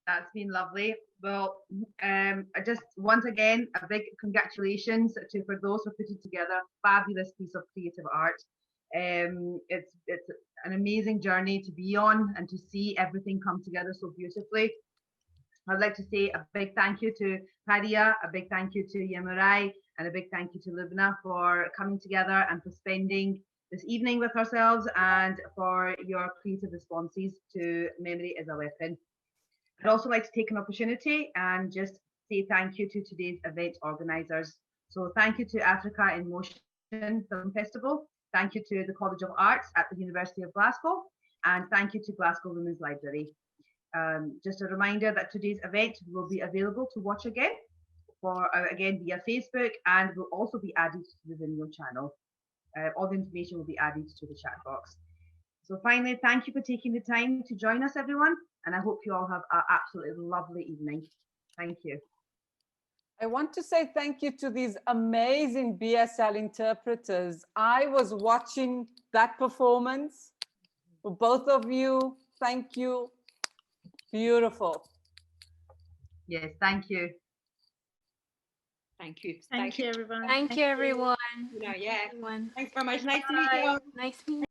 That's been lovely. Well, I just once again a big congratulations to Firdaus for putting together a fabulous piece of creative art. It's an amazing journey to be on and to see everything come together so beautifully. I'd like to say a big thank you to Padia, a big thank you to Yamurai, and a big thank you to Lubna for coming together and for spending this evening with ourselves and for your creative responses to Memory is a Weapon. I'd also like to take an opportunity and just say thank you to today's event organisers. So thank you to Africa in Motion Film Festival. Thank you to the College of Arts at the University of Glasgow, and thank you to Glasgow Women's Library. Just a reminder that today's event will be available to watch again via Facebook, and will also be added to the Vimeo channel. All the information will be added to the chat box. So finally, thank you for taking the time to join us, everyone, and I hope you all have an absolutely lovely evening. Thank you. I want to say thank you to these amazing BSL interpreters. I was watching that performance. For both of you, thank you. Beautiful. Yes, thank you. Thank you. Thank you, everyone. Thank you, everyone. Yeah. Everyone. Thanks very much. Nice to meet you all. Nice meeting you.